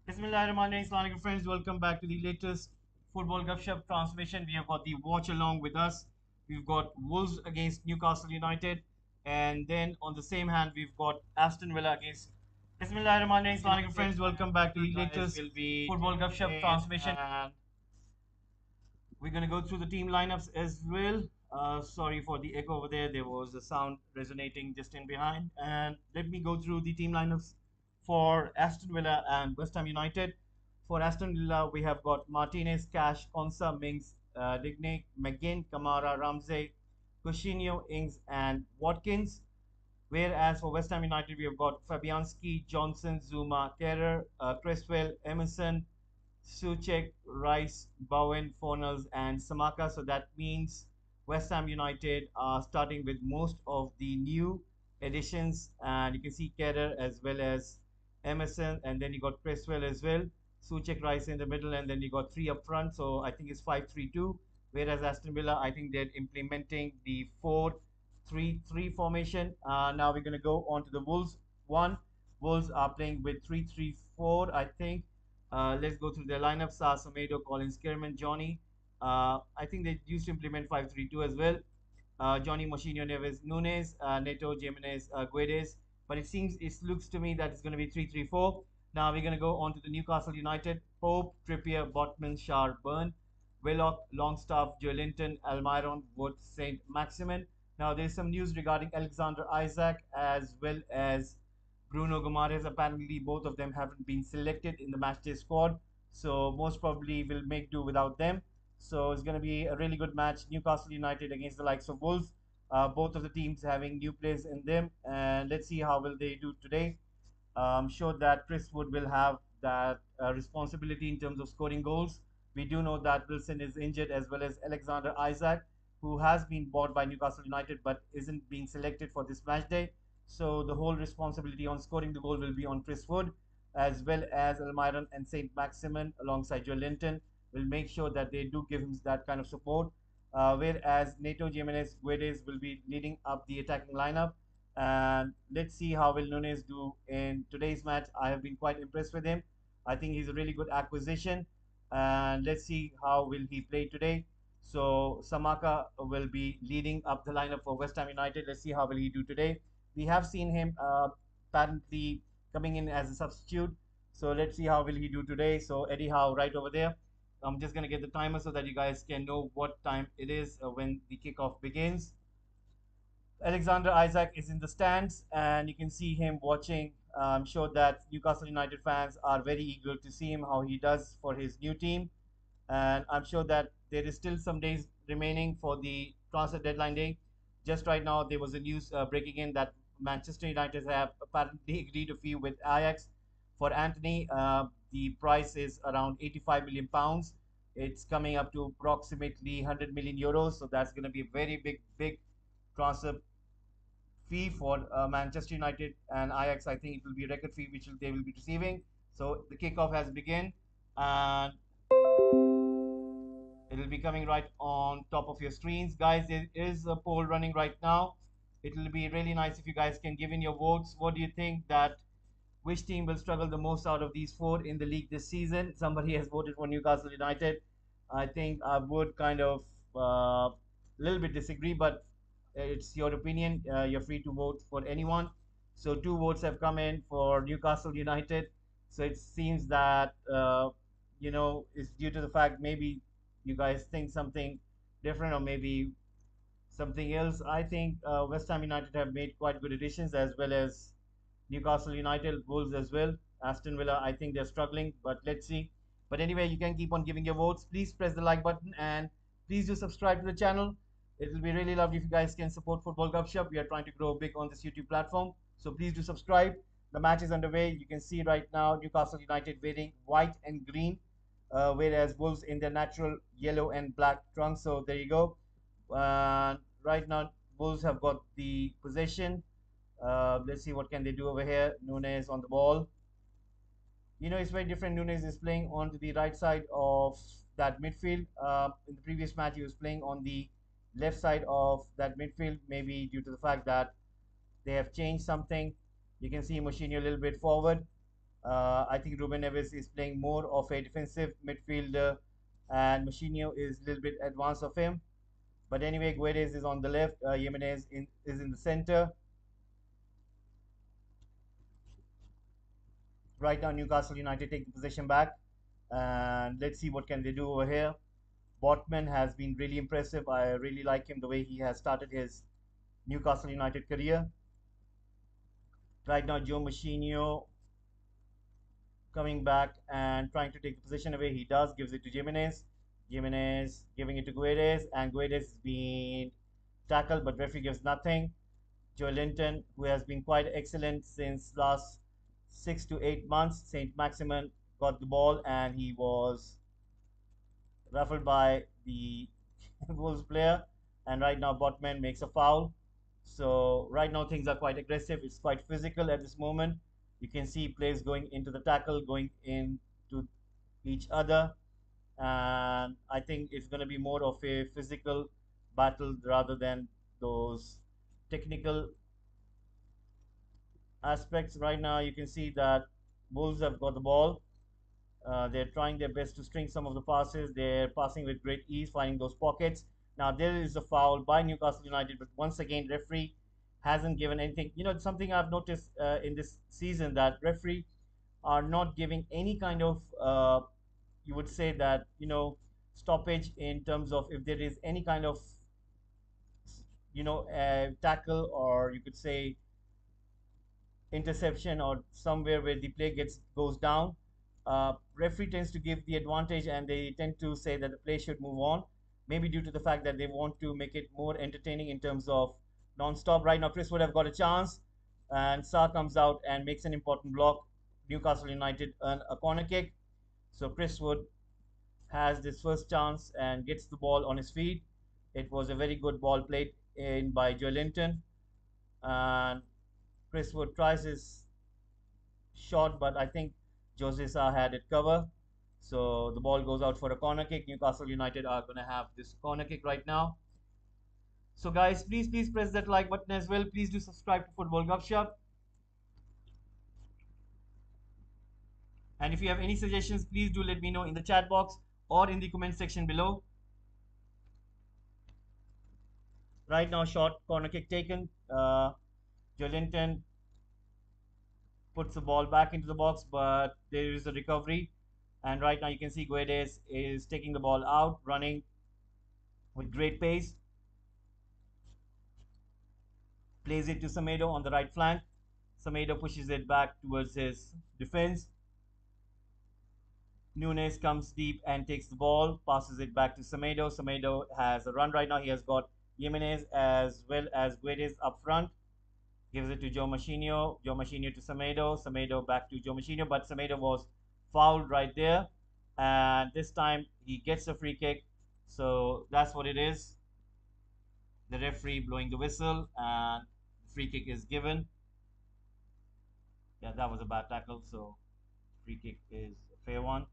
Bismillahirrahmanirrahim. Assalamualaikum friends. Welcome back to the latest football Gupshup transmission. We have got the watch along with us. We've got Wolves against Newcastle United, and then on the same hand we've got Aston Villa against. Bismillahirrahmanirrahim. Assalamualaikum friends. Welcome back to the latest football Gupshup transmission. And we're gonna go through the team lineups as well. Sorry for the echo over there. There was a sound resonating just in behind. And let me go through the team lineups for Aston Villa and West Ham United. For Aston Villa, we have got Martinez, Cash, Konsa, Mings, Digne, McGinn, Kamara, Ramsey, Coutinho, Ings, and Watkins. Whereas for West Ham United, we have got Fabianski, Johnson, Zuma, Kerrer, Cresswell, Emerson, Suchek, Rice, Bowen, Fornals, and Samaka. So that means West Ham United are starting with most of the new additions, and you can see Kerrer as well as Emerson, and then you got Cresswell as well. Suchek, Rice in the middle, and then you got three up front. So I think it's 5-3-2. Whereas Aston Villa, I think they're implementing the 4-3-3 formation. Now we're going to go on to the Wolves one. Wolves are playing with 3-3-4, I think. Let's go through their lineup. Samedo, Collins, Kierman, Johnny. I think they used to implement 5-3-2 as well. Johnny, Moutinho, Neves, Nunes, Neto, Jimenez, Guedes. But it looks to me that it's going to be 3-3-4. Now we're going to go on to the Newcastle United. Pope, Trippier, Botman, Shar, Burn, Willock, Longstaff, Joelinton, Almiron, Wood, Saint Maximin. Now there's some news regarding Alexander Isaac as well as Bruno Gomares. Apparently, both of them haven't been selected in the matchday squad, so most probably will make do without them. So it's going to be a really good match. Newcastle United against the likes of Wolves. Both of the teams having new players in them, and let's see how will they do today. I'm sure that Chris Wood will have that responsibility in terms of scoring goals. We do know that Wilson is injured as well as Alexander Isaac, who has been bought by Newcastle United but isn't being selected for this match day. So the whole responsibility on scoring the goal will be on Chris Wood, as well as Almiron and Saint Maximin alongside Joe Linton will make sure that they do give him that kind of support. Whereas Neto, Jimenez, Guedes will be leading up the attacking lineup. And let's see how will Nunes do in today's match. I have been quite impressed with him. I think he's a really good acquisition. And let's see how will he play today. So Samaka will be leading up the lineup for West Ham United. Let's see how will he do today. We have seen him apparently coming in as a substitute. So let's see how will he do today. So Eddie Howe right over there. I'm just gonna get the timer so that you guys can know what time it is when the kickoff begins. Alexander Isaac is in the stands, and you can see him watching. I'm sure that Newcastle United fans are very eager to see him how he does for his new team, and I'm sure that there is still some days remaining for the transfer deadline day. Just right now, there was a news breaking in that Manchester United have apparently agreed a fee with Ajax for Anthony. The price is around 85 million pounds. It's coming up to approximately 100 million euros. So that's going to be a very big transfer fee for Manchester United and Ajax. I think it will be a record fee which they will be receiving. So the kickoff has begun, and it will be coming right on top of your screens. Guys, there is a poll running right now. It will be really nice if you guys can give in your votes. What do you think that which team will struggle the most out of these four in the league this season? Somebody has voted for Newcastle United. I think I would kind of a little bit disagree, but it's your opinion. You're free to vote for anyone. So two votes have come in for Newcastle United. So it seems that it's due to the fact maybe you guys think something different or maybe something else. I think West Ham United have made quite good additions as well as Newcastle United, Wolves as well. Aston Villa, I think they're struggling, but let's see. But anyway, you can keep on giving your votes. Please press the like button and please do subscribe to the channel. It will be really lovely if you guys can support Football Gupshup. We are trying to grow big on this YouTube platform. So please do subscribe. The match is underway. You can see right now Newcastle United wearing white and green, whereas Wolves in their natural yellow and black trunks. So there you go. Right now, Wolves have got the possession. Let's see what can they do over here. Nunes on the ball. It's very different. Nunes is playing on to the right side of that midfield. In the previous match, he was playing on the left side of that midfield, maybe due to the fact that they have changed something. You can see Moutinho a little bit forward. I think Ruben Neves is playing more of a defensive midfielder, and Machinio is a little bit advanced of him. But anyway, Guedes is on the left, Jimenez is in the center. Right now, Newcastle United take the possession back, and let's see what can they do over here. Botman has been really impressive. I really like him the way he has started his Newcastle United career. Right now, Joe Machinio coming back and trying to take the position away. He does, gives it to Jimenez. Jimenez giving it to Guedes, and Guedes has been tackled, but referee gives nothing. Joe Linton, who has been quite excellent since last 6 to 8 months. Saint Maximin got the ball and he was ruffled by the Wolves player. And right now, Botman makes a foul. So right now things are quite aggressive. It's quite physical at this moment. You can see players going into the tackle, going into each other, and I think it's going to be more of a physical battle rather than those technical aspects. Right now, you can see that Wolves have got the ball. They're trying their best to string some of the passes. They're passing with great ease, finding those pockets. Now there is a foul by Newcastle United, but once again, referee hasn't given anything. You know, it's something I've noticed in this season that referee are not giving any kind of you would say that stoppage in terms of if there is any kind of tackle, or you could say interception, or somewhere where the play gets goes down. Referee tends to give the advantage, and they tend to say that the play should move on. Maybe due to the fact that they want to make it more entertaining in terms of non-stop. Right now, Chris would have got a chance, and Sa comes out and makes an important block. Newcastle United earn a corner kick. So Chris Wood has this first chance and gets the ball on his feet. It was a very good ball played in by Joe Linton, and Chris Wood tries his shot, but I think Jose Sa had it cover. So the ball goes out for a corner kick. Newcastle United are going to have this corner kick right now. So guys, please press that like button as well. Please do subscribe to Football Gupshup. And if you have any suggestions, please do let me know in the chat box or in the comment section below. Right now, short corner kick taken. Jolinton puts the ball back into the box, but there is a recovery. And right now, you can see Guedes is taking the ball out, running with great pace. Plays it to Semedo on the right flank. Semedo pushes it back towards his defense. Nunes comes deep and takes the ball, passes it back to Semedo. Semedo has a run right now. He has got Jimenez as well as Guedes up front. Gives it to Joe Machinio. Joe Machinio to Semedo. Semedo back to Joe Machinio, but Semedo was fouled right there. And this time he gets a free kick. So that's what it is. The referee blowing the whistle, and the free kick is given. Yeah, that was a bad tackle. So free kick is a fair one.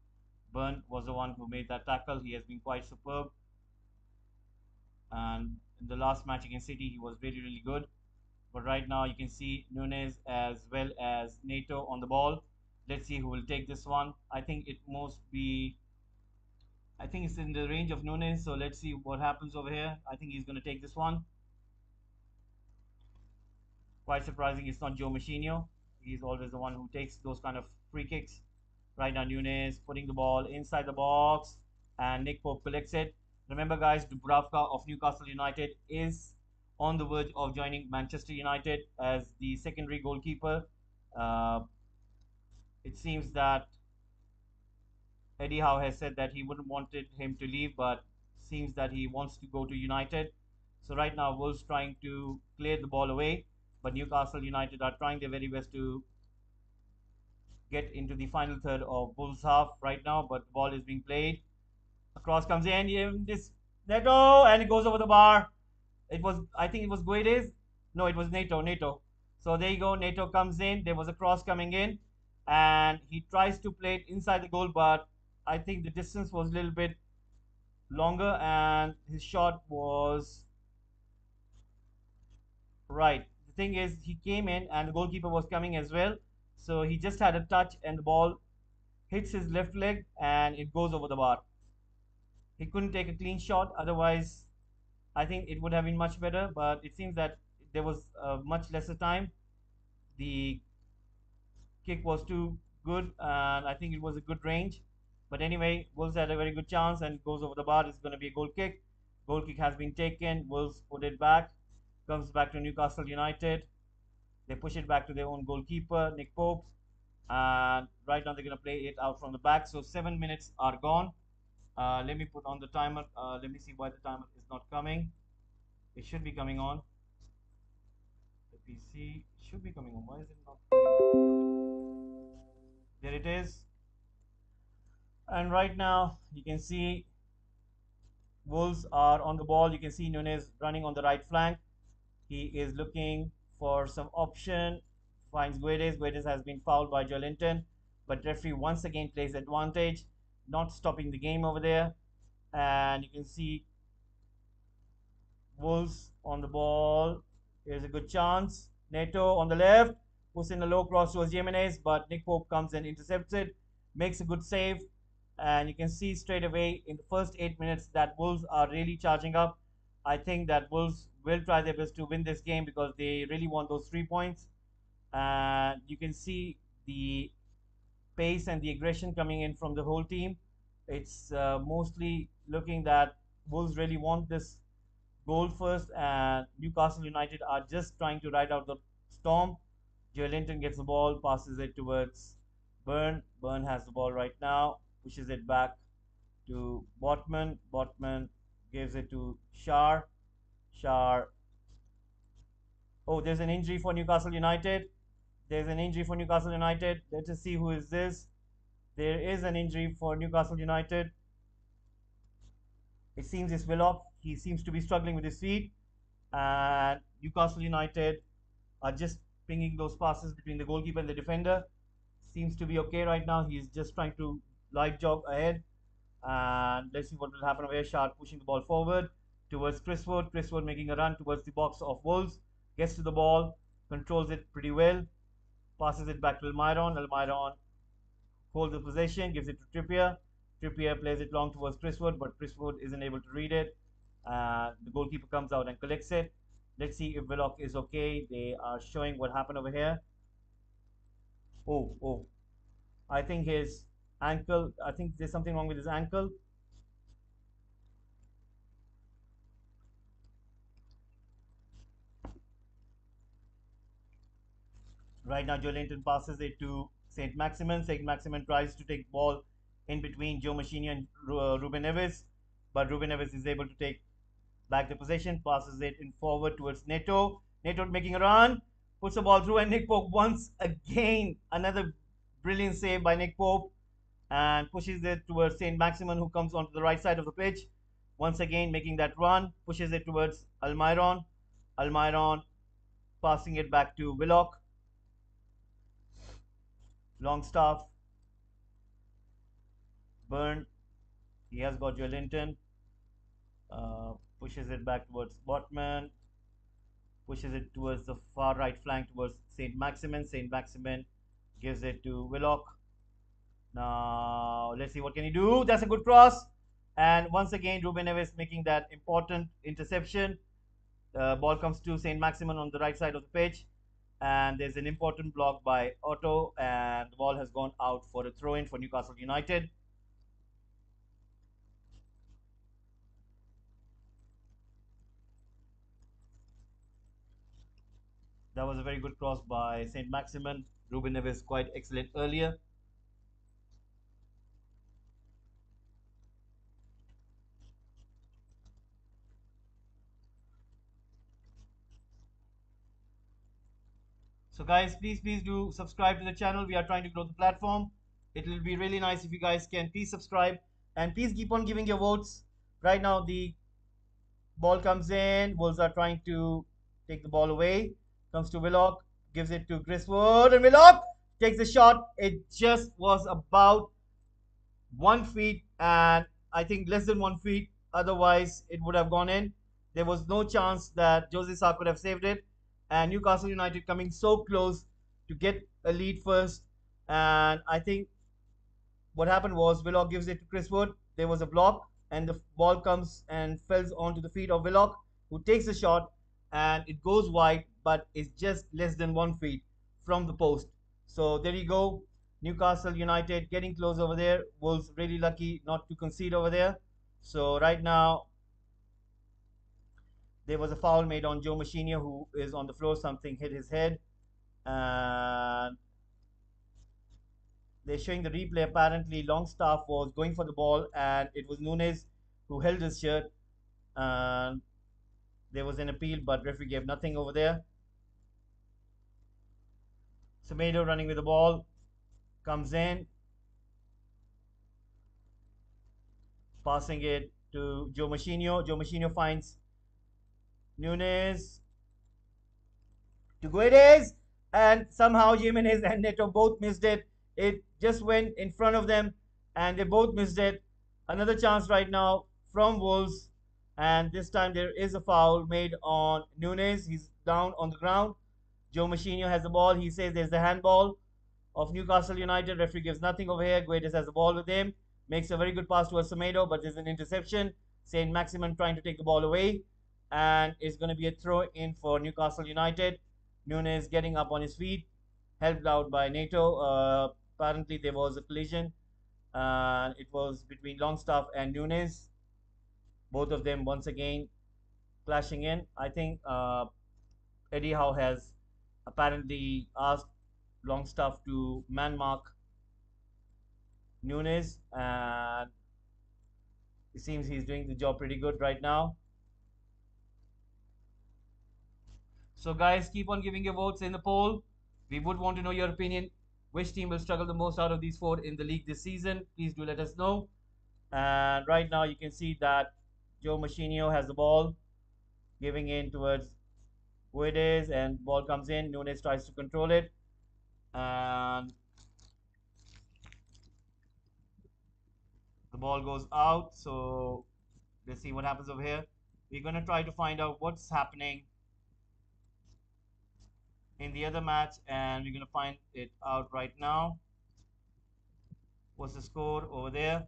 Burn was the one who made that tackle. He has been quite superb. And in the last match against City, he was really good. But right now, you can see Nunes as well as Neto on the ball. Let's see who will take this one. I think it must be. I think it's in the range of Nunes. So let's see what happens over here. I think he's going to take this one. Quite surprising, it's not Joe Machinio. He's always the one who takes those kind of free kicks. Right now, Nunes putting the ball inside the box, and Nick Pope collects it. Remember, guys, Dubravka of Newcastle United is on the verge of joining Manchester United as the secondary goalkeeper. Uh, it seems that Eddie Howe has said that he wouldn't wanted him to leave, but seems that he wants to go to United. So right now, Wolves trying to clear the ball away, but Newcastle United are trying their very best to get into the final third of Wolves half right now, but the ball is being played. A cross comes in, this Neto, and it goes over the bar. It was, I think it was Guedes. No, it was Neto. So there you go. Neto comes in. There was a cross coming in, and he tries to play it inside the goal, but I think the distance was a little bit longer, and his shot was right. The thing is, he came in, and the goalkeeper was coming as well. So he just had a touch and the ball hits his left leg and it goes over the bar. He couldn't take a clean shot, otherwise I think it would have been much better, but it seems that there was much lesser time. The kick was too good, and I think it was a good range. But anyway, Wolves had a very good chance and goes over the bar. It's going to be a goal kick. Goal kick has been taken. Wolves put it back. Comes back to Newcastle United. They push it back to their own goalkeeper, Nick Pope. And right now they're going to play it out from the back. So 7 minutes are gone. Let me put on the timer. Let me see why the timer is not coming. It should be coming on. The PC should be coming on. Why is it not coming on? There it is. And right now you can see Wolves are on the ball. You can see Nunez running on the right flank. He is looking for some option. Finds Guedes. Guedes has been fouled by Joelinton, but referee once again plays advantage, not stopping the game over there. And you can see Wolves on the ball. Here's a good chance. Neto on the left, puts in a low cross towards Jimenez, but Nick Pope comes and intercepts it, makes a good save. And you can see straight away in the first 8 minutes that Wolves are really charging up. I think that Wolves will try their best to win this game because they really want those 3 points. And you can see the pace and the aggression coming in from the whole team. It's mostly looking that Wolves really want this goal first, and Newcastle United are just trying to ride out the storm. Joelinton gets the ball, passes it towards Burn. Burn has the ball right now, pushes it back to Botman. Botman gives it to Shar. Shar. Oh, there's an injury for Newcastle United. There's an injury for Newcastle United. Let us see who is this. There is an injury for Newcastle United. It seems it's Willock. He seems to be struggling with his feet. And Newcastle United are just pinging those passes between the goalkeeper and the defender. Seems to be okay right now. He's just trying to light jog ahead. And let's see what will happen over here. Sharp pushing the ball forward towards Chris Wood. Chris Wood making a run towards the box of Wolves. Gets to the ball, controls it pretty well. Passes it back to Almiron. Almiron holds the possession, gives it to Trippier. Trippier plays it long towards Chris Wood, but Chris Wood isn't able to read it. The goalkeeper comes out and collects it. Let's see if Willock is okay. They are showing what happened over here. Oh. I think his ankle, I think there's something wrong with his ankle. Right now, Joelinton passes it to St. Maximin. St. Maximin tries to take ball in between Joe Machini and Ruben Neves, but Ruben Neves is able to take back the possession, passes it in forward towards Neto. Neto making a run, puts the ball through, and Nick Pope once again, another brilliant save by Nick Pope, and pushes it towards St. Maximin, who comes onto the right side of the pitch. Once again making that run, pushes it towards Almiron. Almiron passing it back to Willock. Longstaff. Burn. He has got Joelinton. Pushes it back towards Botman. Pushes it towards the far right flank towards St. Maximin. St. Maximin gives it to Willock. Now, let's see what can he do. That's a good cross. And once again, Ruben Neves making that important interception. The ball comes to St. Maximin on the right side of the pitch. And there's an important block by Otto. And the ball has gone out for a throw-in for Newcastle United. That was a very good cross by St. Maximin. Ruben Neves quite excellent earlier. So guys, please do subscribe to the channel. We are trying to grow the platform. It will be really nice if you guys can please subscribe and please keep on giving your votes. Right now the ball comes in. Wolves are trying to take the ball away. Comes to Willock, gives it to Griswold, and Willock takes the shot. It just was about 1 feet, and I think less than 1 feet. Otherwise, it would have gone in. There was no chance that Jose Sa could have saved it. And Newcastle United coming so close to get a lead first, and I think what happened was Willock gives it to Chris Wood. There was a block, and the ball comes and falls onto the feet of Willock, who takes the shot, and it goes wide, but it's just less than 1 feet from the post. So there you go. Newcastle United getting close over there. Wolves really lucky not to concede over there. So right now there was a foul made on Joe Machina, who is on the floor. Something hit his head, and they're showing the replay. Apparently, Longstaff was going for the ball, and it was Nunes who held his shirt. And there was an appeal, but referee gave nothing over there. Semedo running with the ball comes in, passing it to Joe Machino. Joe Machino finds Nunes to Guedes, and somehow Jimenez and Neto both missed it. It just went in front of them, and they both missed it. Another chance right now from Wolves, and this time there is a foul made on Nunes. He's down on the ground. Joe Machino has the ball. He says there's a handball of Newcastle United. Referee gives nothing over here. Guedes has the ball with him. Makes a very good pass towards Semedo, but there's an interception. Saint Maximin trying to take the ball away, and it's going to be a throw in for Newcastle United. Nunes getting up on his feet, helped out by Neto. Apparently, there was a collision, and it was between Longstaff and Nunes. Both of them once again clashing in. I think Eddie Howe has apparently asked Longstaff to man mark Nunes, and it seems he's doing the job pretty good right now. So, guys, keep on giving your votes in the poll. We would want to know your opinion. Which team will struggle the most out of these four in the league this season? Please do let us know. And right now, you can see that Joe Machinio has the ball, giving in towards Guedes, and ball comes in. Nunes tries to control it, and the ball goes out. So let's see what happens over here. We're going to try to find out what's happening in the other match, and we're going to find it out right now. What's the score over there?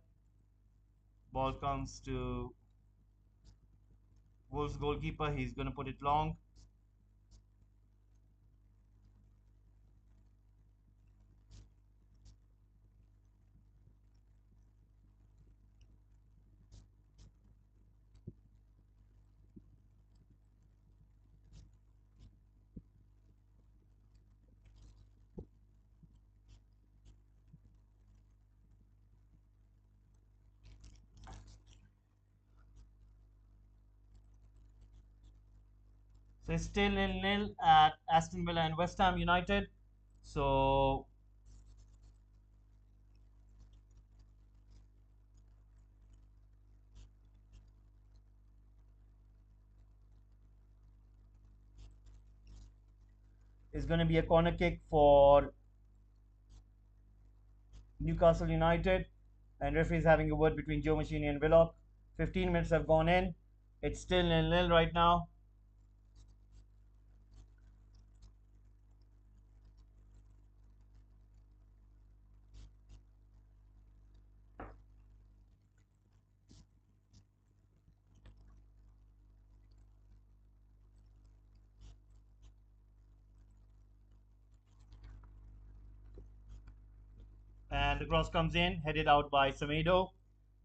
Ball comes to Wolves goalkeeper. He's going to put it long. So it's still 0-0 at Aston Villa and West Ham United. So it's going to be a corner kick for Newcastle United, and referee is having a word between Joe Machini and Willock. 15 minutes have gone in. It's still 0-0 right now. And the cross comes in, headed out by Semedo.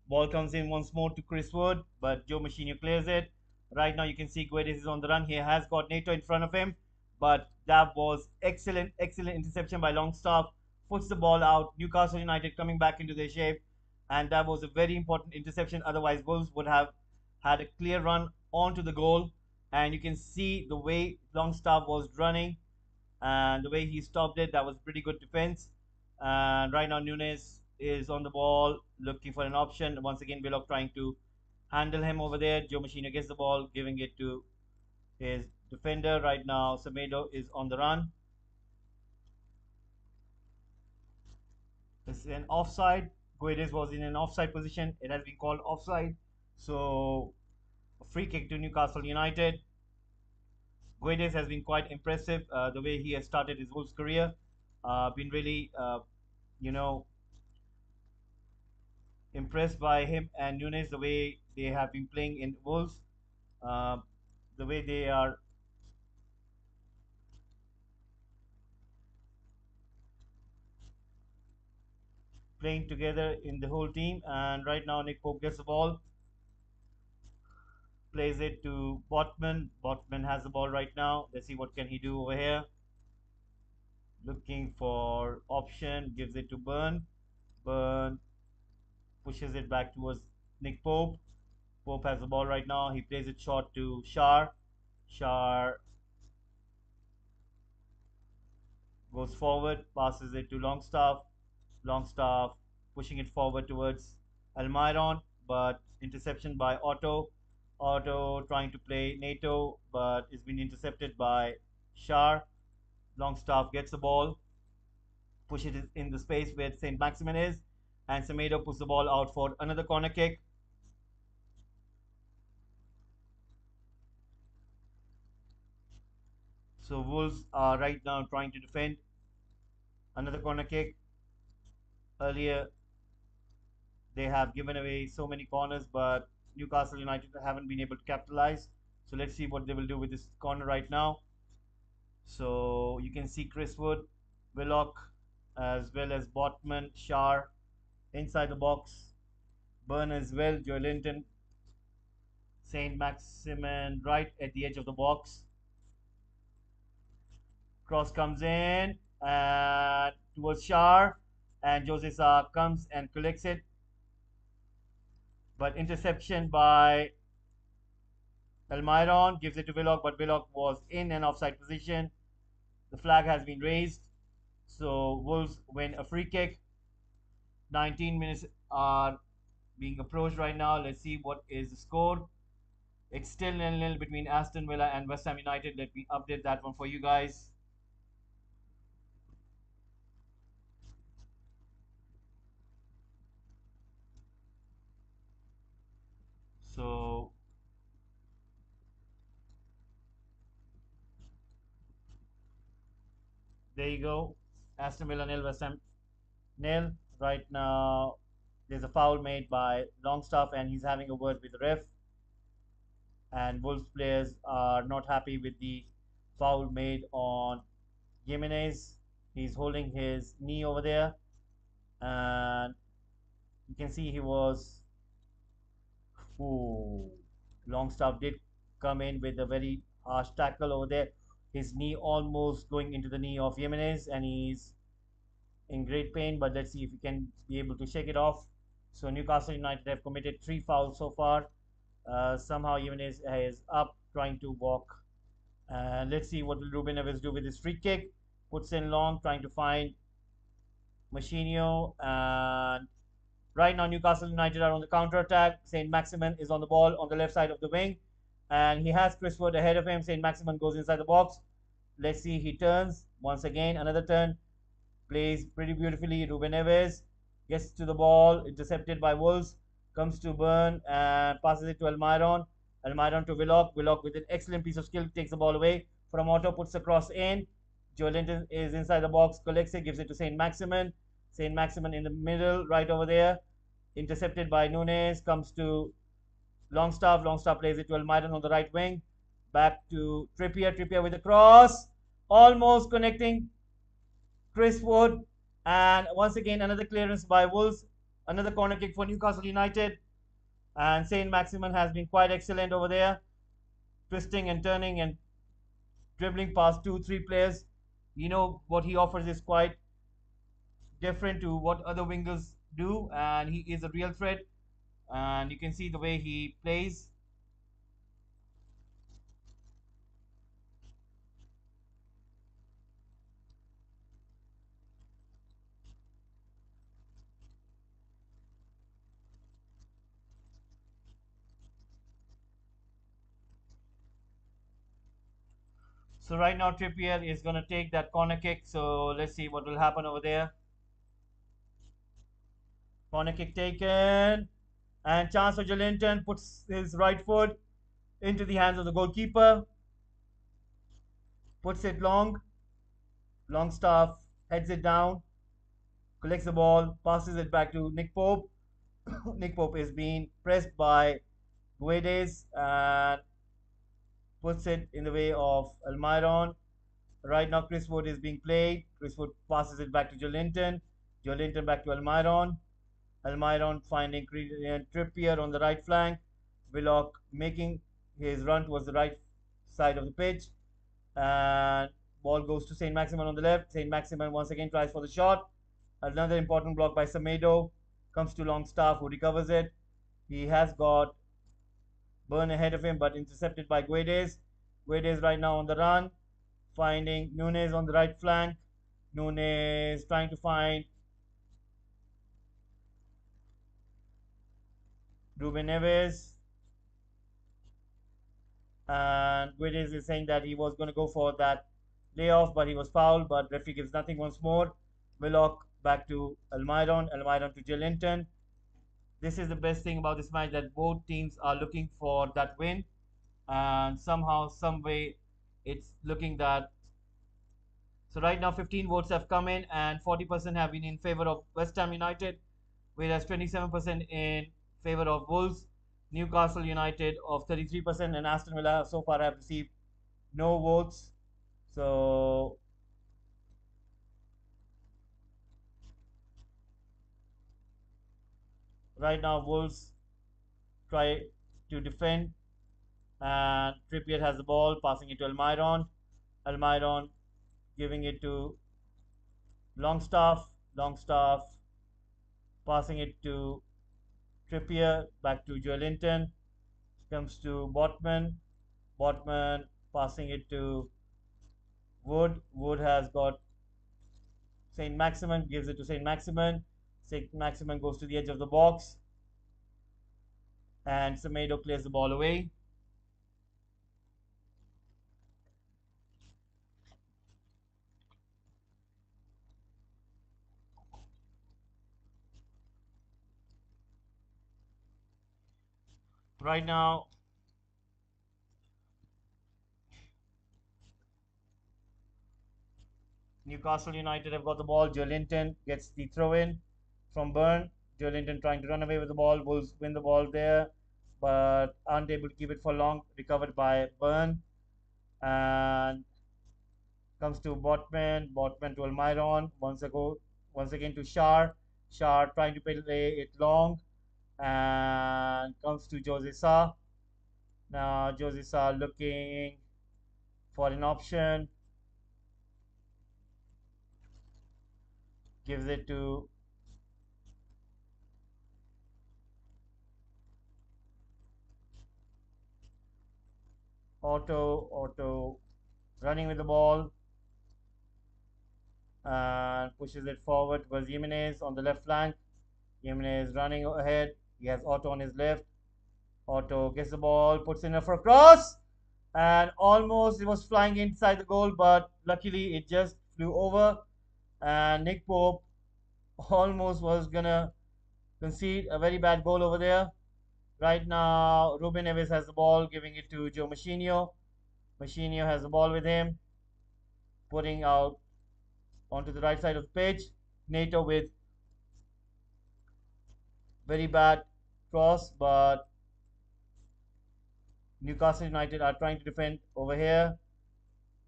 Ball comes in once more to Chris Wood, but Joe Machino clears it. Right now, you can see Guedes is on the run. He has got Neto in front of him, but that was excellent, excellent interception by Longstaff. Puts the ball out. Newcastle United coming back into their shape, and that was a very important interception. Otherwise, Wolves would have had a clear run onto the goal. And you can see the way Longstaff was running and the way he stopped it. That was pretty good defense. And right now, Nunes is on the ball looking for an option. Once again, Willock trying to handle him over there. Joe Machino gets the ball, giving it to his defender. Right now, Semedo is on the run. This is an offside. Guedes was in an offside position. It has been called offside. So, a free kick to Newcastle United. Guedes has been quite impressive the way he has started his Wolves career. Been really, you know, impressed by him and Nunes, the way they have been playing in Wolves, uh, the way they are playing together in the whole team. And right now, Nick Pope gets the ball, plays it to Botman. Botman has the ball right now. Let's see what can he do over here. Looking for option, gives it to Burn. Burn pushes it back towards Nick Pope. Pope has the ball right now. He plays it short to Shar. Shar goes forward, passes it to Longstaff. Longstaff pushing it forward towards Almiron, but interception by Otto. Otto trying to play NATO, but it's been intercepted by Shar. Longstaff gets the ball, pushes it in the space where St. Maximin is, and Semedo puts the ball out for another corner kick. So Wolves are right now trying to defend another corner kick. Earlier, they have given away so many corners, but Newcastle United haven't been able to capitalize. So let's see what they will do with this corner right now. So you can see Chris Wood, Willock, as well as Botman, Shar inside the box. Burn as well, Joelinton, Saint Maximin right at the edge of the box. Cross comes in and towards Shar, and Jose Sa comes and collects it. But interception by Almiron, gives it to Willock, but Willock was in an offside position. The flag has been raised. So Wolves win a free kick. 19 minutes are being approached right now. Let's see what is the score. It's still 0-0 between Aston Villa and West Ham United. Let me update that one for you guys. So there you go. Aston Villa nil, West Ham nil. Right now, there's a foul made by Longstaff, and he's having a word with the ref. And Wolves players are not happy with the foul made on Jimenez. He's holding his knee over there, and you can see he was. Ooh, Longstaff did come in with a very harsh tackle over there. His knee almost going into the knee of Jimenez, and he's in great pain. But let's see if he can be able to shake it off. So Newcastle United have committed 3 fouls so far. Somehow Jimenez is up, trying to walk. Let's see what will Ruben Neves do with his free kick. Puts in long, trying to find Machinio. And right now, Newcastle United are on the counter attack. Saint Maximin is on the ball on the left side of the wing, and he has Chris Wood ahead of him. Saint Maximin goes inside the box. Let's see, he turns once again. Another turn, plays pretty beautifully. Ruben Neves gets to the ball, intercepted by Wolves. Comes to Burn and passes it to Almiron. Almiron to Willock. Willock with an excellent piece of skill takes the ball away from Otto, puts the cross in. Joelinton is inside the box, collects it, gives it to Saint Maximin. Saint Maximin in the middle, right over there. Intercepted by Nunes, comes to Longstaff. Longstaff plays it to Almiron on the right wing. Back to Trippier. Trippier with a cross. Almost connecting Chris Wood. And once again, another clearance by Wolves. Another corner kick for Newcastle United. And Saint Maximin has been quite excellent over there. Twisting and turning and dribbling past 2-3 players. You know, what he offers is quite different to what other wingers do, and he is a real threat. And you can see the way he plays. So right now Trippier is going to take that corner kick. So let's see what will happen over there. Corner kick taken, and chance for Joelinton, puts his right foot into the hands of the goalkeeper. Puts it long. Longstaff heads it down, collects the ball, passes it back to Nick Pope. Nick Pope is being pressed by Guedes and puts it in the way of Almiron. Right now, Chris Wood is being played. Chris Wood passes it back to Joe Linton. Joe Linton back to Almiron. Almiron finding Trippier on the right flank. Willock making his run towards the right side of the pitch. And ball goes to St. Maximin on the left. St. Maximin once again tries for the shot. Another important block by Semedo. Comes to Longstaff, who recovers it. He has got Burn ahead of him, but intercepted by Guedes. Guedes right now on the run, finding Nunes on the right flank. Nunes trying to find Ruben Neves. And Guedes is saying that he was going to go for that layoff, but he was fouled. But referee gives nothing once more. Willock back to Almiron. Almiron to Linton. This is the best thing about this match, that both teams are looking for that win, and somehow, some way, it's looking that. So right now, 15 votes have come in, and 40% have been in favor of West Ham United, whereas 27% in favor of Wolves. Newcastle United of 33%, and Aston Villa so far have received no votes. So right now, Wolves try to defend, and Trippier has the ball, passing it to Almiron. Almiron giving it to Longstaff. Longstaff passing it to Trippier, back to Joelinton. Comes to Botman. Botman passing it to Wood. Wood has got St. Maximin, gives it to St. Maximin. St. Maximin goes to the edge of the box, and Semedo clears the ball away. Right now, Newcastle United have got the ball. Joelinton gets the throw in from Burn. Joelinton trying to run away with the ball. Wolves win the ball there, but aren't able to keep it for long. Recovered by Burn. And comes to Botman. Botman to Almiron. Once again to Shar. Shar trying to play it long. And comes to Jose Sa. Now Jose Sa looking for an option. Gives it to Otto. Otto running with the ball and pushes it forward towards Jimenez on the left flank. Jimenez running ahead. He has Otto on his left. Otto gets the ball, puts in for a cross, and almost it was flying inside the goal, but luckily it just flew over. And Nick Pope almost was gonna concede a very bad goal over there. Right now, Ruben Neves has the ball, giving it to Joe Machinio. Machinio has the ball with him, putting out onto the right side of the pitch. Nato with very bad cross, but Newcastle United are trying to defend over here,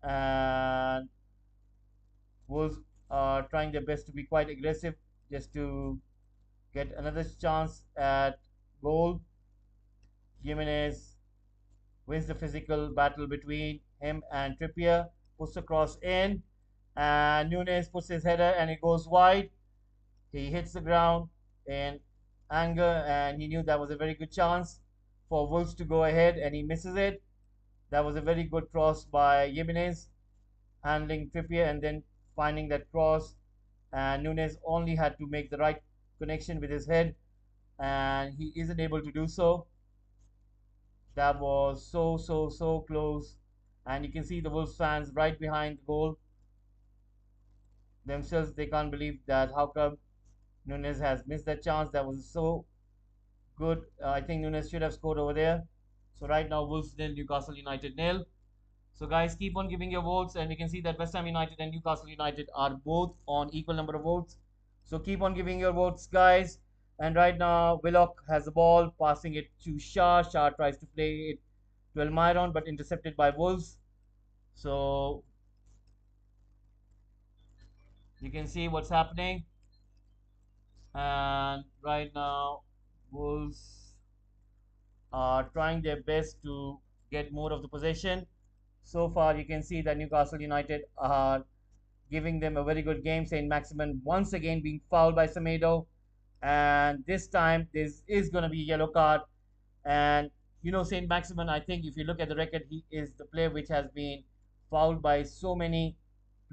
and Wolves are trying their best to be quite aggressive just to get another chance at goal. Jimenez wins the physical battle between him and Trippier, puts the cross in, and Nunes puts his header and it goes wide. He hits the ground in anger, and he knew that was a very good chance for Wolves to go ahead, and he misses it. That was a very good cross by Jimenez, handling Trippier and then finding that cross. And Nunes only had to make the right connection with his head, and he isn't able to do so. That was so close. And you can see the Wolves fans right behind the goal themselves. They can't believe that how come Nunes has missed that chance. That was so good. I think Nunes should have scored over there. So right now, Wolves nil, Newcastle United nil. So guys, keep on giving your votes, and we can see that West Ham United and Newcastle United are both on equal number of votes. So keep on giving your votes, guys. And right now, Willock has the ball, passing it to Shah. Shah tries to play it to Almiron, but intercepted by Wolves. So you can see what's happening. And right now, Wolves are trying their best to get more of the possession. So far, you can see that Newcastle United are giving them a very good game. Saint Maximin once again being fouled by Semedo, and this time this is going to be a yellow card. And you know, Saint Maximin, I think if you look at the record, he is the player which has been fouled by so many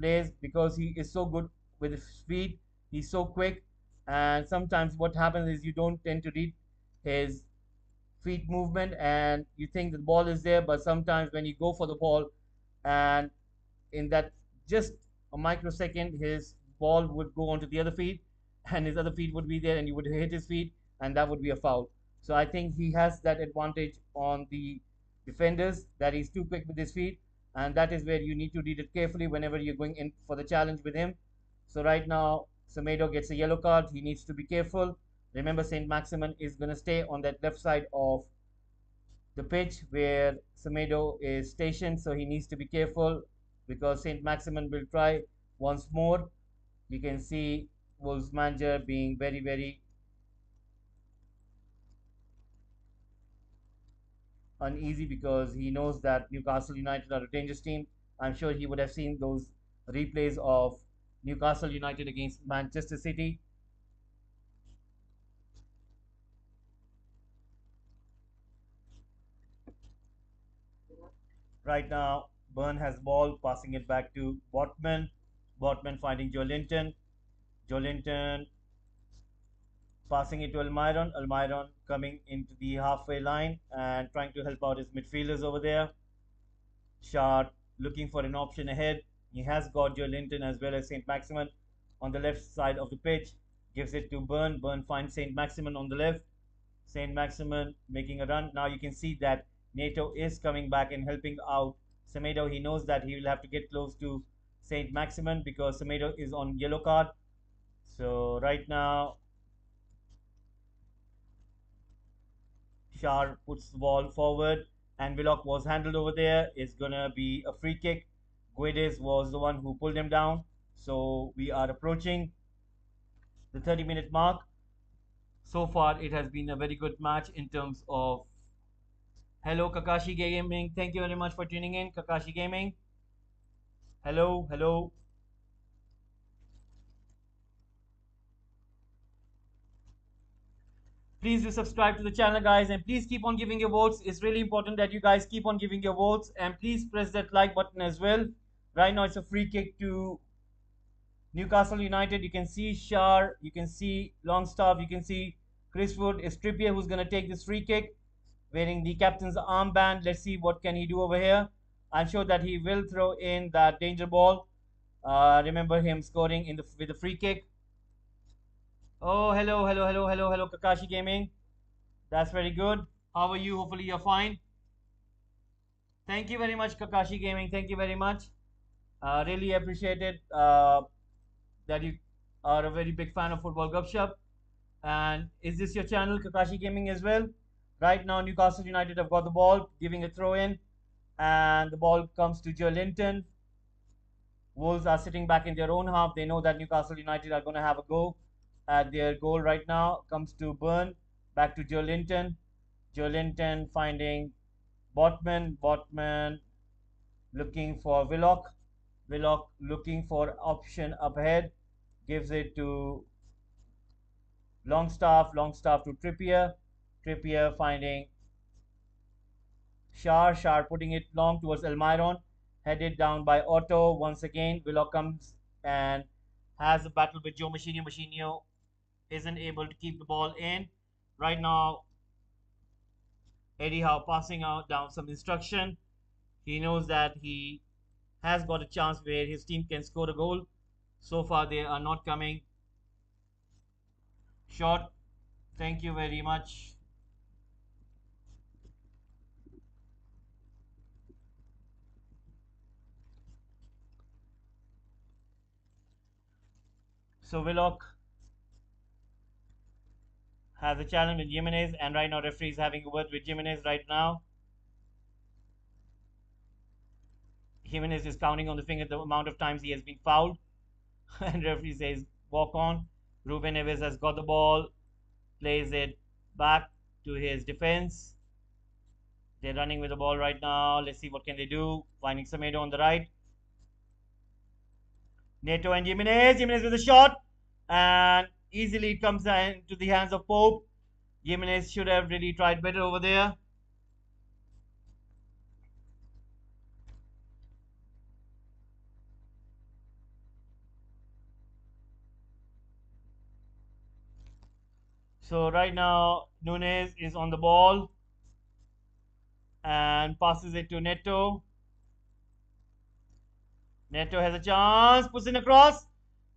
players because he is so good with his feet. He's so quick, and sometimes what happens is you don't tend to read his feet movement, and you think the ball is there, but sometimes when you go for the ball, and in that just a microsecond, his ball would go onto the other feet, and his other feet would be there, and you would hit his feet, and that would be a foul. So I think he has that advantage on the defenders that he's too quick with his feet, and that is where you need to read it carefully whenever you're going in for the challenge with him. So right now, Semedo gets a yellow card. He needs to be careful. Remember, Saint Maximin is going to stay on that left side of the pitch where Semedo is stationed, so he needs to be careful because Saint Maximin will try once more. You can see Wolves manager being very, very uneasy because he knows that Newcastle United are a dangerous team. I'm sure he would have seen those replays of Newcastle United against Manchester City. Right now, Byrne has ball, passing it back to Botman. Botman finding Joe Linton. Joe Linton passing it to Almiron. Almiron coming into the halfway line and trying to help out his midfielders over there. Shard looking for an option ahead. He has got Joe Linton as well as St. Maximin on the left side of the pitch. Gives it to Byrne. Byrne finds St. Maximin on the left. St. Maximin making a run. Now you can see that NATO is coming back and helping out Semedo. He knows that he will have to get close to St. Maximin because Semedo is on yellow card. So right now Shar puts the ball forward, and Willock was handled over there. It's gonna be a free kick. Guedes was the one who pulled him down. So we are approaching the 30-minute mark. So far, it has been a very good match in terms of. Hello, Kakashi Gaming. Thank you very much for tuning in, Kakashi Gaming. Hello, hello. Please do subscribe to the channel, guys, and please keep on giving your votes. It's really important that you guys keep on giving your votes, and please press that like button as well. Right now, it's a free kick to Newcastle United. You can see Shar, you can see Longstaff, you can see Chris Wood. Is Trippier who's going to take this free kick, wearing the captain's armband. Let's see what can he do over here. I'm sure that he will throw in that danger ball. Remember him scoring in the with the free kick. Oh, hello, hello, hello, hello, hello, Kakashi Gaming. That's very good. How are you? Hopefully you're fine. Thank you very much, Kakashi Gaming. Thank you very much. Really appreciate it that you are a very big fan of Football Gupshup. And is this your channel, Kakashi Gaming, as well? Right now, Newcastle United have got the ball, giving a throw in, and the ball comes to Joe Linton. Wolves are sitting back in their own half. They know that Newcastle United are going to have a go at their goal right now. Comes to Byrne, back to Joe Linton. Joe Linton finding Botman. Botman looking for Willock. Willock looking for option up ahead. Gives it to Longstaff. Longstaff to Trippier. Trippier finding Shar. Shar putting it long towards Almiron. Headed down by Otto. Once again, Willock comes and has a battle with Joe Machinio. Machinio isn't able to keep the ball in. Right now, Eddie Howe passing out down some instruction. He knows that he has got a chance where his team can score a goal. So far, they are not coming. Shot. Thank you very much. So Willock has a challenge with Jimenez, and right now referee is having a word with Jimenez right now. Jimenez is counting on the finger the amount of times he has been fouled, and referee says walk on. Ruben Neves has got the ball, plays it back to his defense. They're running with the ball right now. Let's see what can they do. Finding Semedo on the right. Neto and Jimenez. Jimenez with a shot, and easily comes into the hands of Pope. Jimenez should have really tried better over there. So right now Nunez is on the ball and passes it to Neto. Neto has a chance, puts in a cross,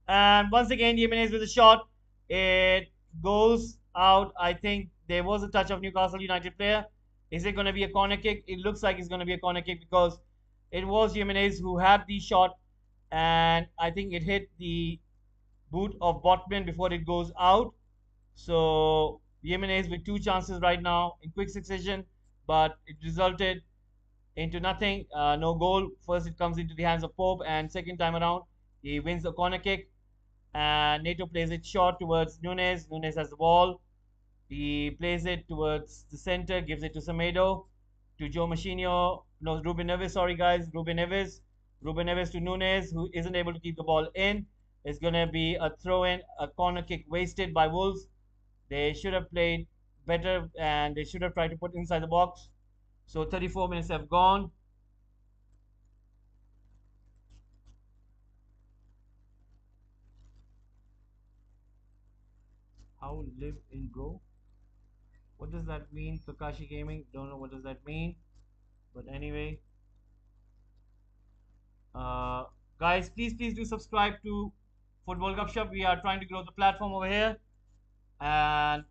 and once again Jimenez with a shot. It goes out. I think there was a touch of Newcastle United player. Is it going to be a corner kick? It looks like it's going to be a corner kick because it was Jimenez who had the shot, and I think it hit the boot of Botman before it goes out. So Jimenez with two chances right now in quick succession, but it resulted into nothing. No goal. First, it comes into the hands of Pope, and second time around, he wins the corner kick. And Neto plays it short towards Nunez. Nunez has the ball. He plays it towards the center, gives it to Semedo, to Joe Machinio. No, Ruben Neves. Sorry, guys. Ruben Neves. Ruben Neves to Nunez, who isn't able to keep the ball in. It's going to be a throw in, a corner kick wasted by Wolves. They should have played better and they should have tried to put inside the box. So 34 minutes have gone. How live in bro? What does that mean? Kakashi Gaming. Don't know what does that mean. But anyway, uh, guys, please do subscribe to Football Gupshup. We are trying to grow the platform over here, and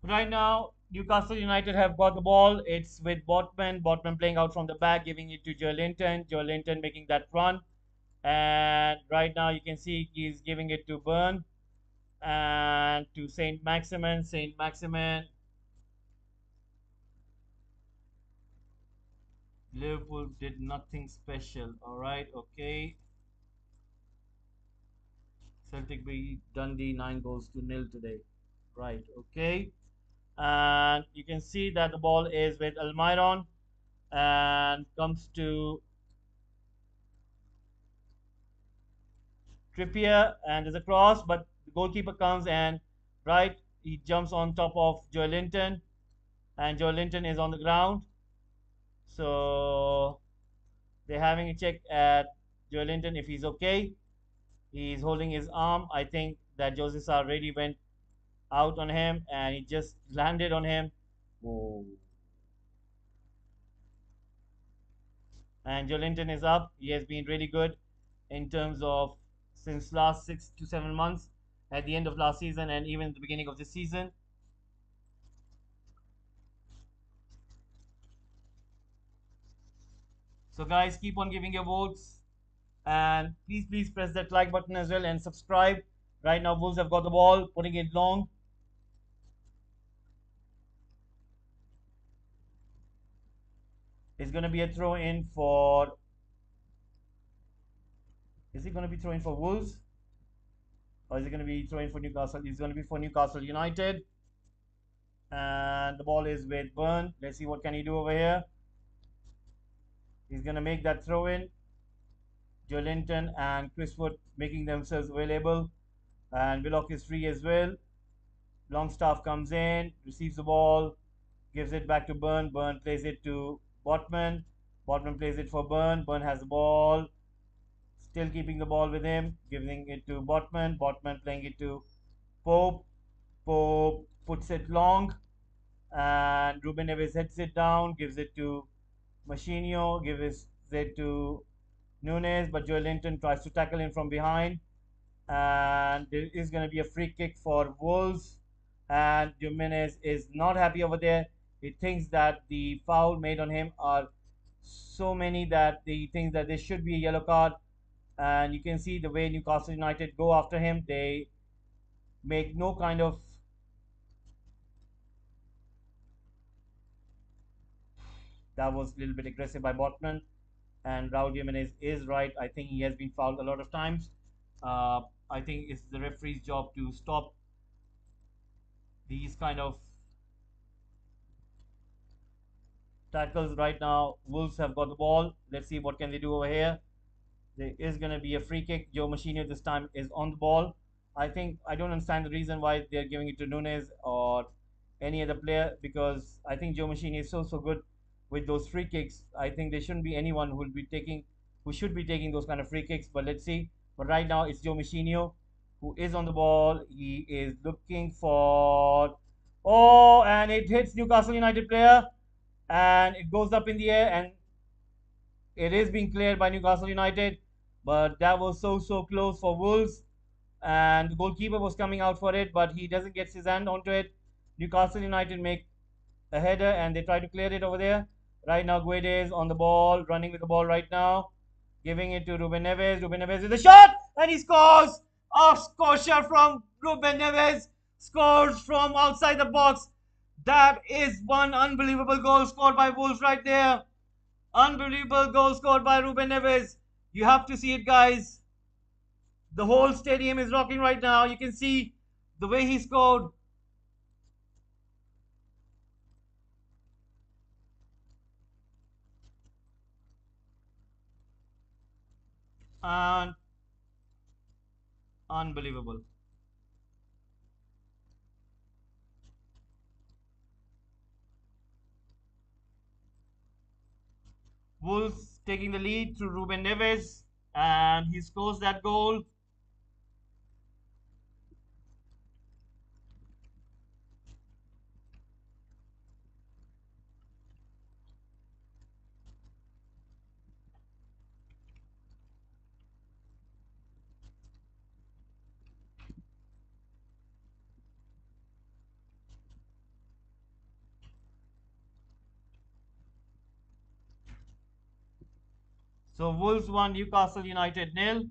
right now Newcastle United have got the ball. It's with Botman. Botman playing out from the back, giving it to Joe Linton. Joe Linton making that run, and right now you can see he's giving it to Burn and to Saint Maximin. Saint Maximin. Liverpool did nothing special. All right, okay. Celtic beat Dundee 9 goals to 0 today. Right, okay. And you can see that the ball is with Almiron and comes to Trippier and there's a cross, but the goalkeeper comes and right, he jumps on top of Joe Linton and Joe Linton is on the ground. So they're having a check at Joe Linton if he's okay. He's holding his arm. I think that Jose already went out on him and he just landed on him. Whoa. And Jolinton is up. He has been really good in terms of since last 6 to 7 months at the end of last season and even at the beginning of this season. So guys, keep on giving your votes and please press that like button as well and subscribe. Right now Wolves have got the ball, putting it long. It's going to be a throw in for. Is it going to be throw in for Wolves? Or is it going to be throw in for Newcastle? It's going to be for Newcastle United. And the ball is with Burn. Let's see what can he do over here. He's going to make that throw in. Jolinton and Chris Wood making themselves available. And Willock is free as well. Longstaff comes in, receives the ball, gives it back to Burn. Burn plays it to Botman. Botman plays it for Burn. Burn has the ball. Still keeping the ball with him, giving it to Botman. Botman playing it to Pope. Pope puts it long. And Ruben Neves hits it down, gives it to Machinio, gives it to Nunes, but Joel Linton tries to tackle him from behind, and there is going to be a free kick for Wolves. And Jimenez is not happy over there. He thinks that the foul made on him are so many that he thinks that there should be a yellow card. And you can see the way Newcastle United go after him. They make no kind of. That was a little bit aggressive by Botman. And Raul Jimenez is right. I think he has been fouled a lot of times. I think it's the referee's job to stop these kind of tackles right now. Wolves have got the ball. Let's see what can they do over here. There is going to be a free kick. Joe Machino this time is on the ball. I don't understand the reason why they're giving it to Nunes or any other player, because I think Joe Machino is so good with those free kicks. I think there shouldn't be anyone who should be taking those kind of free kicks. But let's see. But right now it's Joe Machino who is on the ball. He is looking for, oh, and it hits Newcastle United player, and it goes up in the air, and it is being cleared by Newcastle United, but that was so close for Wolves, and the goalkeeper was coming out for it, but he doesn't get his hand onto it. Newcastle United make a header, and they try to clear it over there. Right now, Guedes on the ball, running with the ball right now, giving it to Ruben Neves. Ruben Neves with a shot, and he scores! A score shot from Ruben Neves, scores from outside the box. That is one unbelievable goal scored by Wolves right there. Unbelievable goal scored by Ruben Neves. You have to see it, guys. The whole stadium is rocking right now. You can see the way he scored. And unbelievable. Wolves taking the lead through Ruben Neves. And he scores that goal. So Wolves won, Newcastle United nil.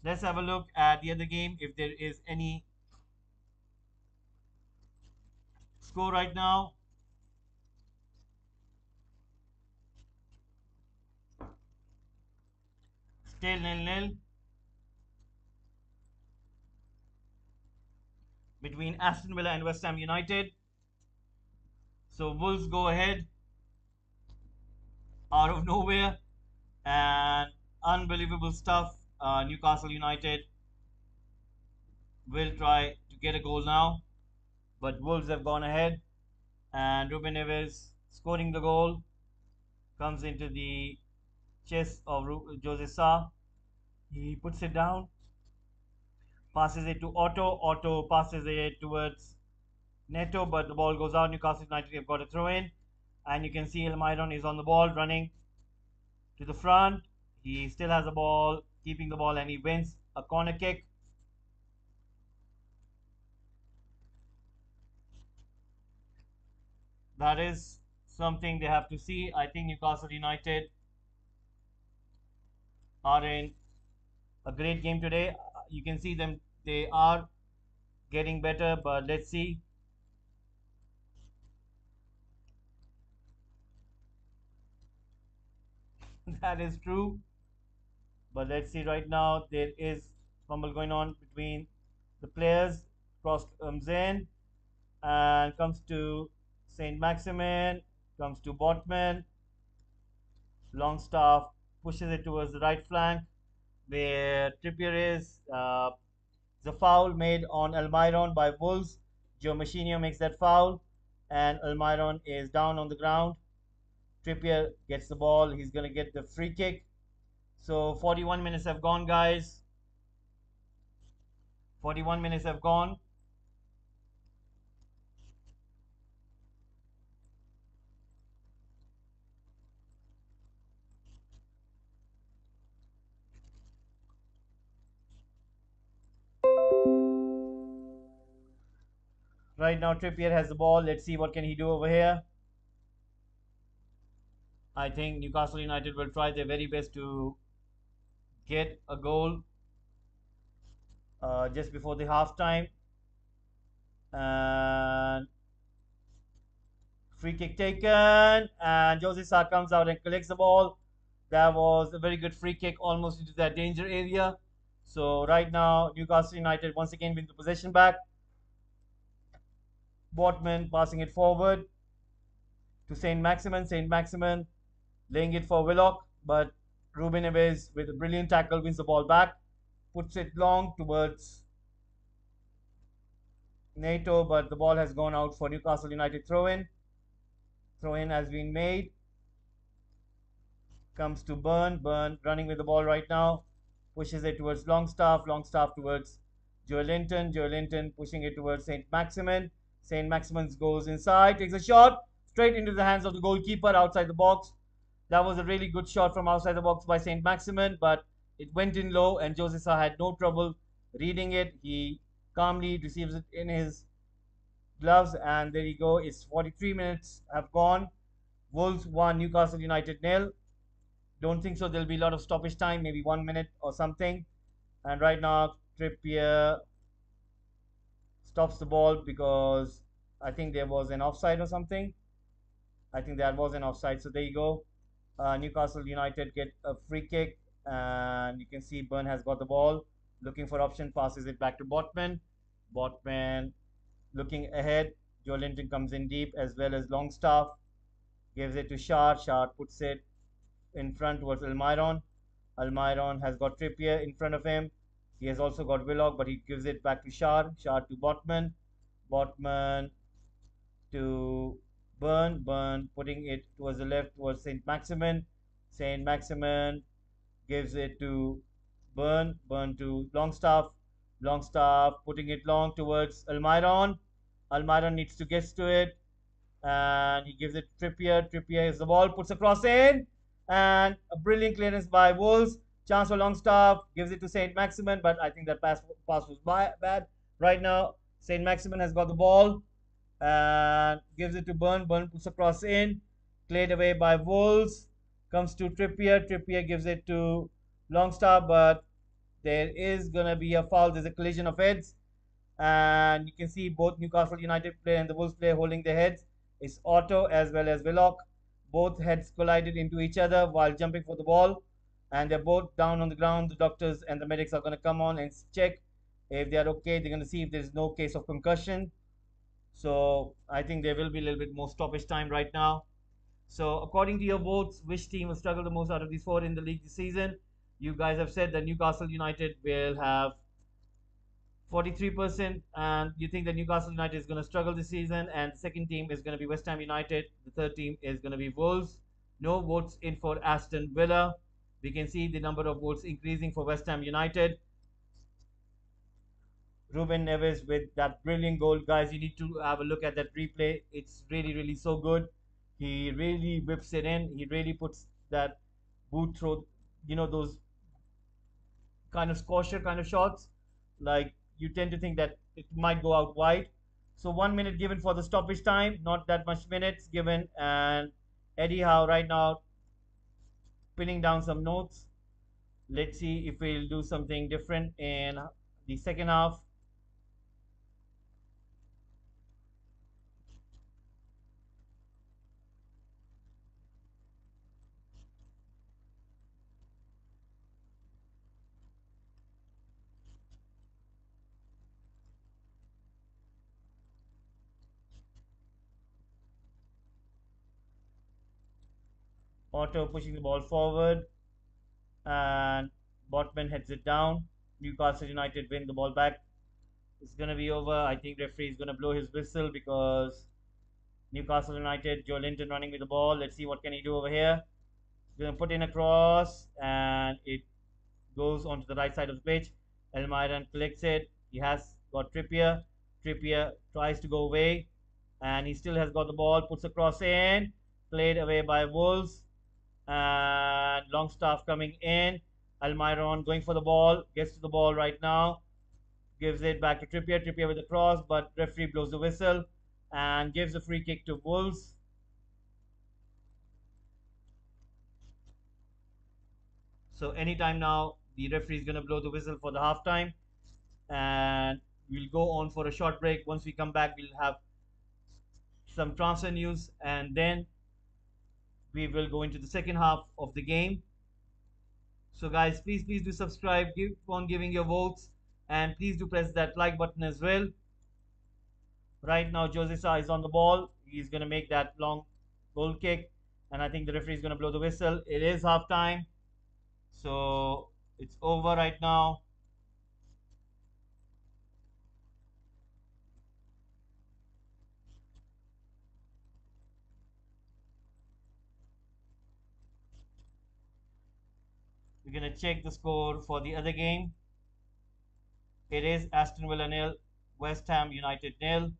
Let's have a look at the other game if there is any score right now. Still nil between Aston Villa and West Ham United. So Wolves go ahead out of nowhere, and unbelievable stuff. Newcastle United will try to get a goal now, but Wolves have gone ahead, and Ruben Neves scoring the goal comes into the chest of Jose Sa. He puts it down, passes it to Otto. Otto passes it towards Neto, but the ball goes out. Newcastle United have got a throw in, and you can see Almiron is on the ball running to the front. He still has the ball, keeping the ball, and he wins a corner kick. That is something they have to see. I think Newcastle United are in a great game today. You can see them, they are getting better, but let's see. That is true. But let's see right now. There is fumble going on between the players. Cross comes in and comes to Saint Maximin, comes to Botman. Longstaff pushes it towards the right flank where Trippier is. The foul made on Almiron by Wolves. Joe Machinio makes that foul, and Almiron is down on the ground. Trippier gets the ball. He's going to get the free kick. So 41 minutes have gone, guys. 41 minutes have gone. Right now, Trippier has the ball. Let's see what can he do over here. I think Newcastle United will try their very best to get a goal just before the half time. And free kick taken, and Jose Sa comes out and collects the ball. That was a very good free kick, almost into that danger area. So right now, Newcastle United once again win the possession back. Botman passing it forward to Saint Maximin. Saint Maximin laying it for Willock, but Ruben Neves with a brilliant tackle wins the ball back, puts it long towards NATO, but the ball has gone out for Newcastle United throw in. Throw in has been made. Comes to Burn. Burn running with the ball right now. Pushes it towards Longstaff. Longstaff towards Joelinton. Joelinton pushing it towards St. Maximin. St. Maximin goes inside, takes a shot straight into the hands of the goalkeeper outside the box. That was a really good shot from outside the box by St. Maximin, but it went in low and Jose Sa had no trouble reading it. He calmly receives it in his gloves, and there you go. It's 43 minutes have gone. Wolves 1, Newcastle United 0. Don't think so. There'll be a lot of stoppage time, maybe 1 minute or something. And right now, Trippier stops the ball because I think there was an offside or something. I think that was an offside. So there you go. Newcastle United get a free kick, and you can see Burn has got the ball, looking for option, passes it back to Botman. Botman looking ahead. Joelinton comes in deep as well as Longstaff. Gives it to Shard. Shard puts it in front towards Almiron. Almiron has got Trippier in front of him. He has also got Willock, but he gives it back to Shard. Shard to Botman. Botman to Burn. Burn putting it towards the left towards St. Maximin. St. Maximin gives it to Burn. Burn to Longstaff. Longstaff putting it long towards Almiron. Almiron needs to get to it, and he gives it to Trippier. Trippier is the ball, puts a cross in, and a brilliant clearance by Wolves. Chance for Longstaff, gives it to Saint Maximin, but I think that pass was bad. Right now, Saint Maximin has got the ball and gives it to Burn. Burn puts a cross in, cleared away by Wolves. Comes to Trippier. Trippier gives it to Longstaff, but there is gonna be a foul. There's a collision of heads, and you can see both Newcastle United player and the Wolves player holding their heads. It's Otto as well as Willock. Both heads collided into each other while jumping for the ball, and they're both down on the ground. The doctors and the medics are going to come on and check if they are okay. They're going to see if there's no case of concussion. So I think there will be a little bit more stoppage time right now. So according to your votes, which team will struggle the most out of these four in the league this season? You guys have said that Newcastle United will have 43%, and you think that Newcastle United is going to struggle this season, and the second team is going to be West Ham United. The third team is going to be Wolves. No votes in for Aston Villa. We can see the number of votes increasing for West Ham United. Ruben Neves with that brilliant goal. Guys, you need to have a look at that replay. It's really, really so good. He really whips it in. He really puts that boot throw, those kind of squasher kind of shots. Like, you tend to think that it might go out wide. So 1 minute given for the stoppage time, not that much minutes given. And Eddie Howe right now pinning down some notes. Let's see if we'll do something different in the second half. Otto pushing the ball forward, and Botman heads it down. Newcastle United win the ball back. It's gonna be over. I think referee is gonna blow his whistle because Newcastle United, Joelinton running with the ball. Let's see what can he do over here. He's gonna put in a cross, and it goes onto the right side of the pitch. Almiron collects it. He has got Trippier. Trippier tries to go away, and he still has got the ball. Puts a cross in, played away by Wolves. And Longstaff coming in. Almiron going for the ball, gets to the ball right now. gives it back to Trippier. Trippier with a cross, but referee blows the whistle and gives a free kick to Wolves. So anytime now, the referee is going to blow the whistle for the halftime, and we'll go on for a short break. Once we come back, we'll have some transfer news, and then we will go into the second half of the game. So guys, please do subscribe, keep on giving your votes, and please do press that like button as well. Right now, Jose Sa is on the ball. He's going to make that long goal kick, and I think the referee is going to blow the whistle. It is half time, so it's over right now. We're going to check the score for the other game. It is Aston Villa nil, West Ham United nil.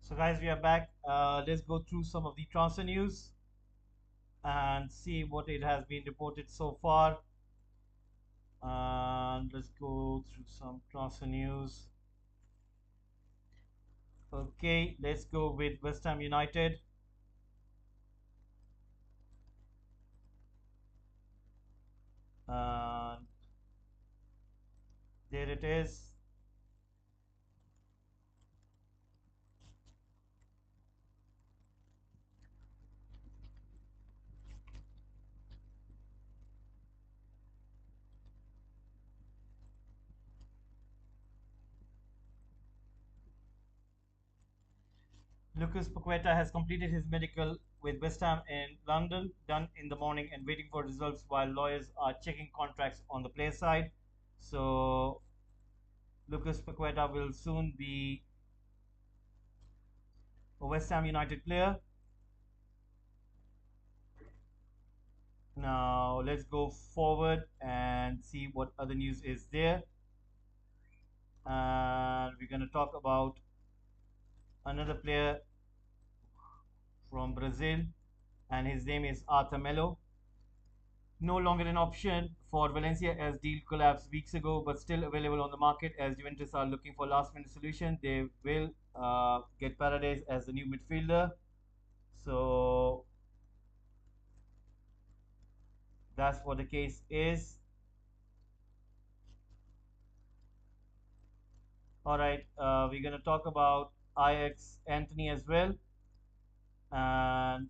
So, guys, we are back. Let's go through some of the transfer news and see what it has been reported so far. And let's go through some transfer news. Okay, let's go with West Ham United. And there it is. Lucas Paqueta has completed his medical with West Ham in London, done in the morning, and waiting for results while lawyers are checking contracts on the player side. So Lucas Paqueta will soon be a West Ham United player. Now let's go forward and see what other news is there. And we're going to talk about another player from Brazil, and his name is Arthur Melo. No longer an option for Valencia as deal collapsed weeks ago, but still available on the market as Juventus are looking for last-minute solution. They will get Paradise as the new midfielder. So that's what the case is. All right, we're going to talk about Ajax Anthony as well. And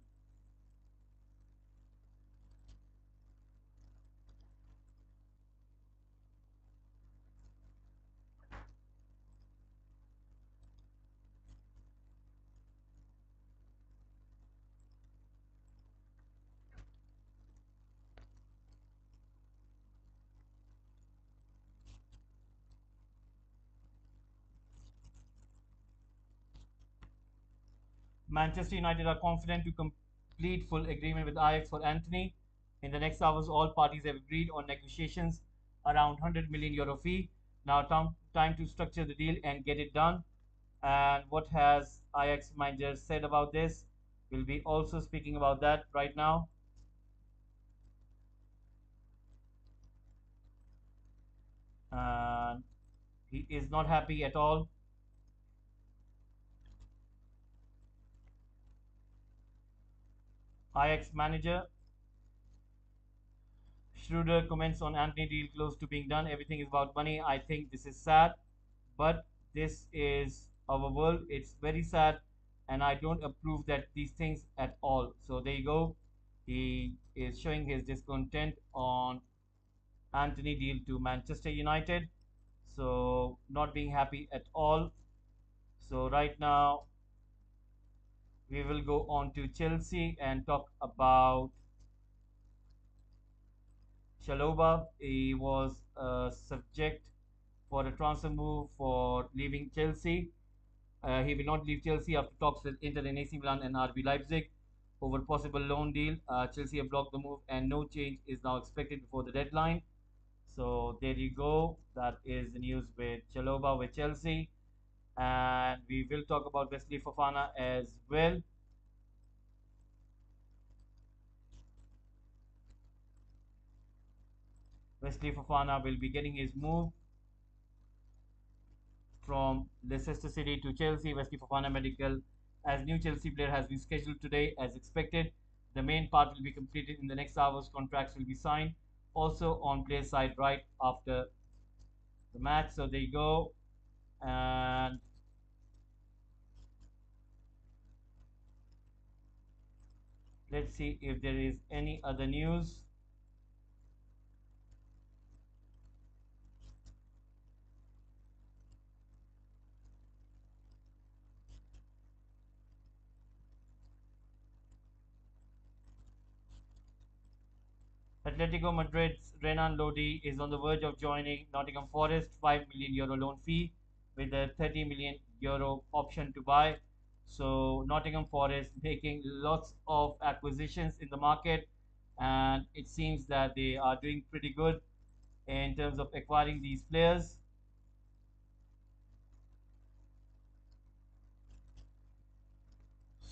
Manchester United are confident to complete full agreement with Ajax for Anthony. In the next hours, all parties have agreed on negotiations around 100 million euro fee. Now, time to structure the deal and get it done. And what has Ajax manager said about this? We'll be also speaking about that right now. And he is not happy at all. Ajax manager Schroeder comments on Anthony deal close to being done. Everything is about money. I think this is sad, but this is our world. It's very sad, and I don't approve that these things at all. So there you go. He is showing his discontent on Anthony deal to Manchester United. So not being happy at all. So right now we will go on to Chelsea and talk about Chalobah. He was subject for a transfer move for leaving Chelsea. He will not leave Chelsea after talks with Inter and AC Milan and RB Leipzig over possible loan deal. Chelsea have blocked the move, and no change is now expected before the deadline. So there you go. That is the news with Chalobah with Chelsea, and we will talk about Wesley Fofana as well. Wesley Fofana will be getting his move from Leicester City to Chelsea. Wesley Fofana medical as new Chelsea player has been scheduled today as expected. The main part will be completed in the next hours. Contracts will be signed. Also on player side right after the match. So there you go. And let's see if there is any other news. Atletico Madrid's Renan Lodi is on the verge of joining Nottingham Forest, 5 million euro loan fee with a 30 million euro option to buy. So Nottingham Forest making lots of acquisitions in the market, and it seems that they are doing pretty good in terms of acquiring these players.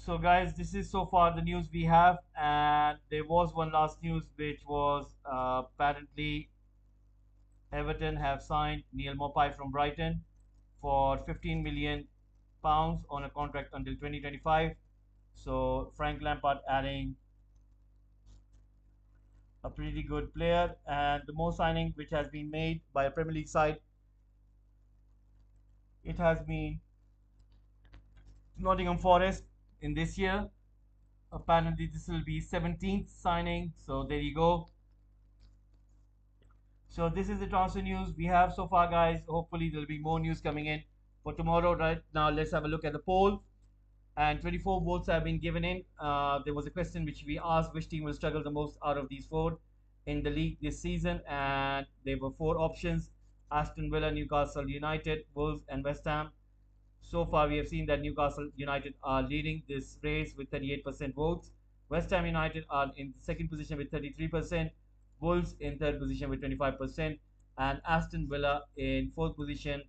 So, guys, this is so far the news we have, and there was one last news which was apparently Everton have signed Neil Maupay from Brighton for 15 million pounds on a contract until 2025. So Frank Lampard adding a pretty good player, and the most signing which has been made by a Premier League side, it has been Nottingham Forest in this year. Apparently, this will be 17th signing. So there you go. So this is the transfer news we have so far, guys. Hopefully, there'll be more news coming in for tomorrow. Right now, let's have a look at the poll. And 24 votes have been given in. There was a question which we asked which team will struggle the most out of these four in the league this season, and there were four options: Aston Villa, Newcastle United, Wolves, and West Ham. So far, we have seen that Newcastle United are leading this race with 38% votes. West Ham United are in second position with 33%, Wolves in third position with 25%, and Aston Villa in fourth position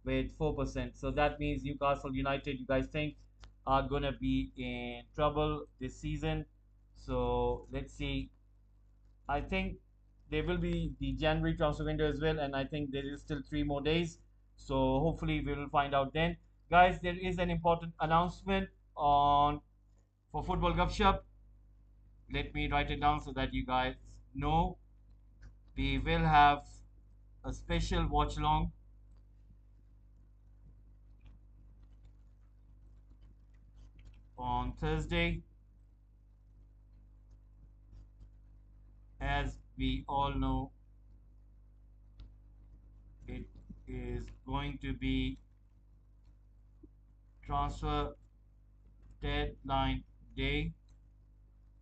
with 4%. So that means Newcastle United, you guys think, are going to be in trouble this season. So let's see. I think there will be the January transfer window as well, and I think there is still 3 more days. So hopefully we will find out then. Guys, there is an important announcement on for Football Gupshup. Let me write it down so that you guys know. We will have a special watch along on Thursday. As we all know, it is going to be transfer deadline day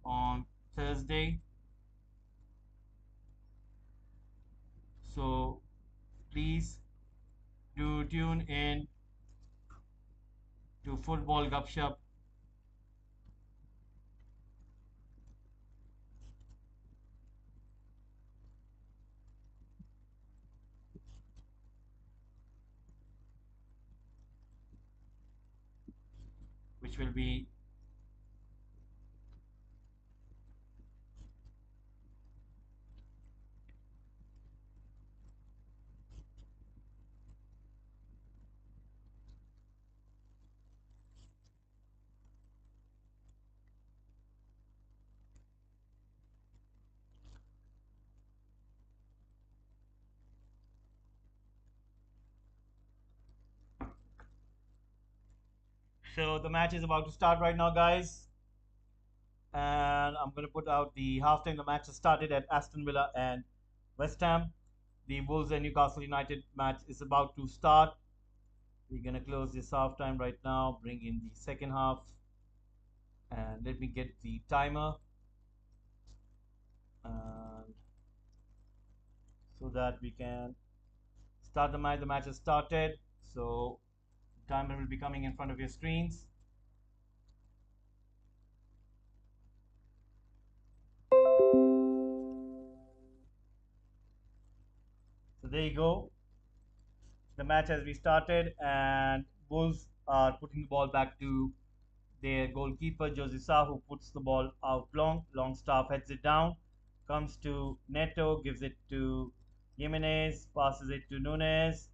on Thursday. So please do tune in to Football Gupshup, which will be so the match is about to start right now, guys. And I'm going to put out the halftime. The match has started at Aston Villa and West Ham. The Wolves and Newcastle United match is about to start. We're going to close this halftime right now, bring in the second half, and let me get the timer. And so that we can start the match. The match has started. So timer will be coming in front of your screens. So there you go. The match has restarted, and Wolves are putting the ball back to their goalkeeper Jose Sa, who puts the ball out long. Longstaff heads it down, comes to Neto, gives it to Jimenez, passes it to Nunes.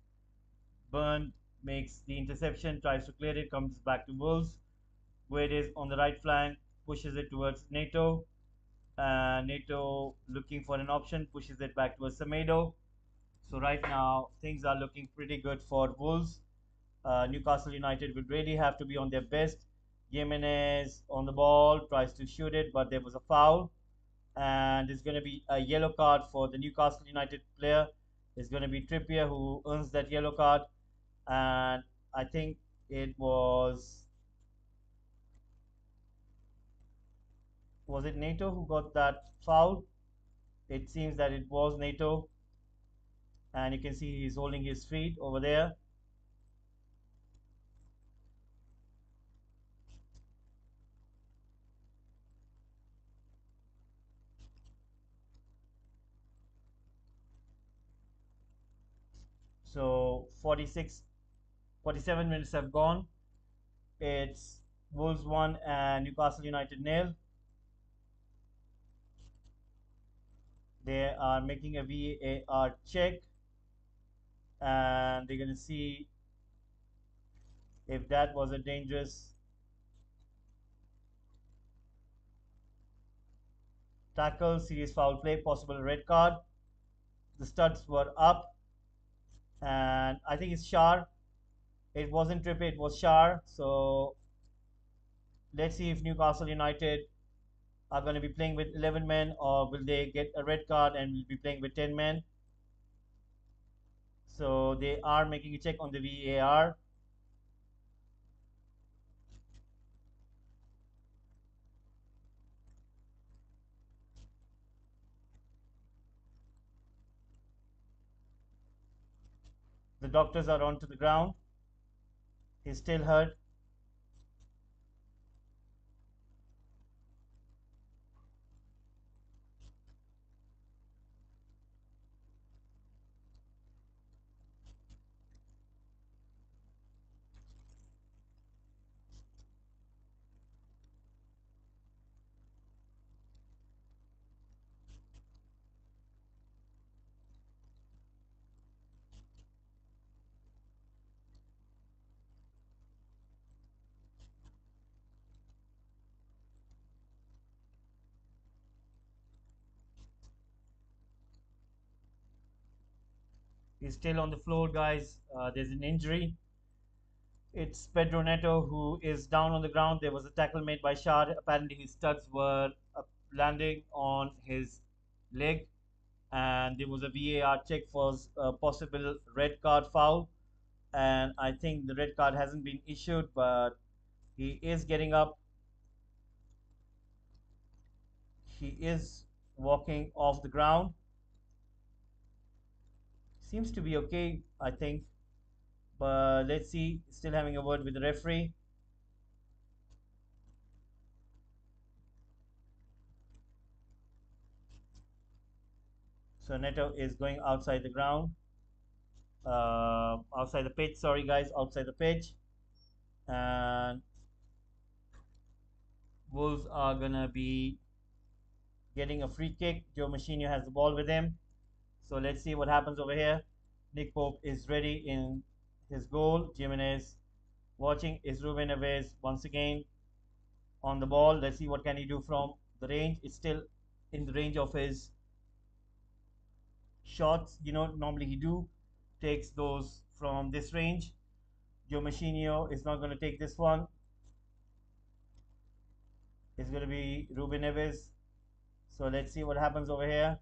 Burn makes the interception, tries to clear it, comes back to Wolves. Guedes on the right flank pushes it towards Neto. Neto looking for an option, pushes it back towards Semedo. So right now things are looking pretty good for Wolves. Newcastle United will really have to be on their best. Jimenez on the ball, tries to shoot it, but there was a foul. And it's going to be a yellow card for the Newcastle United player. It's going to be Trippier who earns that yellow card. And I think it was it Nato who got that foul? It seems that it was Nato. And you can see he's holding his feet over there. So 47 minutes have gone. It's Wolves 1 and Newcastle United nil. They are making a VAR check and they're going to see if that was a dangerous tackle, serious foul play, possible red card. The studs were up, and I think it's Shar. It wasn't Trippy, it was Shar. So let's see if Newcastle United are going to be playing with 11 men or will they get a red card and will be playing with 10 men. So they are making a check on the VAR. The doctors are onto the ground. He's still hurt. He's still on the floor, guys. There's an injury. It's Pedro Neto who is down on the ground. There was a tackle made by Shard. Apparently, his studs were landing on his leg, and there was a VAR check for a possible red card foul. And I think the red card hasn't been issued, but he is getting up. He is walking off the ground. Seems to be okay, I think. But let's see. Still having a word with the referee. So Neto is going outside the ground. Outside the pitch. Sorry, guys, outside the pitch. And Wolves are gonna be getting a free kick. Joe Machinio has the ball with him. So let's see what happens over here. Nick Pope is ready in his goal. Jimenez watching. Is Ruben Neves once again on the ball. Let's see what can he do from the range. It's still in the range of his shots. Normally he takes those from this range. Joe Machinio is not going to take this one. It's going to be Ruben Neves. So let's see what happens over here.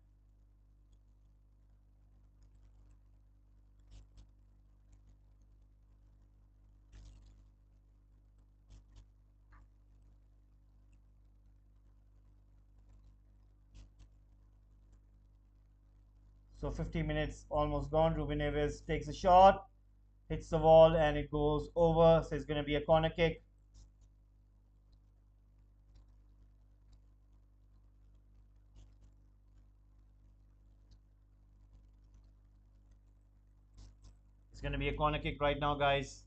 So 50 minutes almost gone. Ruben Neves takes a shot, hits the wall, and it goes over. So it's going to be a corner kick. It's going to be a corner kick right now, guys.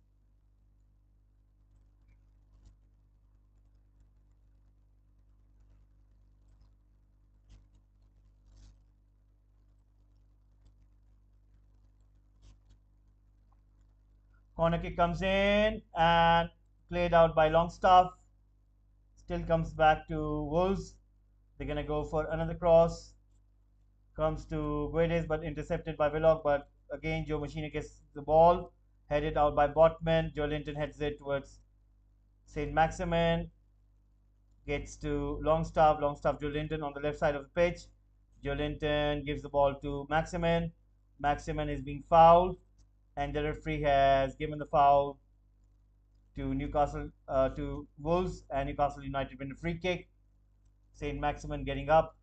Corner kick comes in and played out by Longstaff. Still comes back to Wolves. They're going to go for another cross. Comes to Guedes but intercepted by Willock. But again, Joe Machina gets the ball. Headed out by Botman. Joe Linton heads it towards St. Maximin. Gets to Longstaff. Longstaff, Joe Linton on the left side of the pitch. Joe Linton gives the ball to Maximin. Maximin is being fouled. And the referee has given the foul to to Wolves, and Newcastle United win a free kick. Saint Maximin getting up,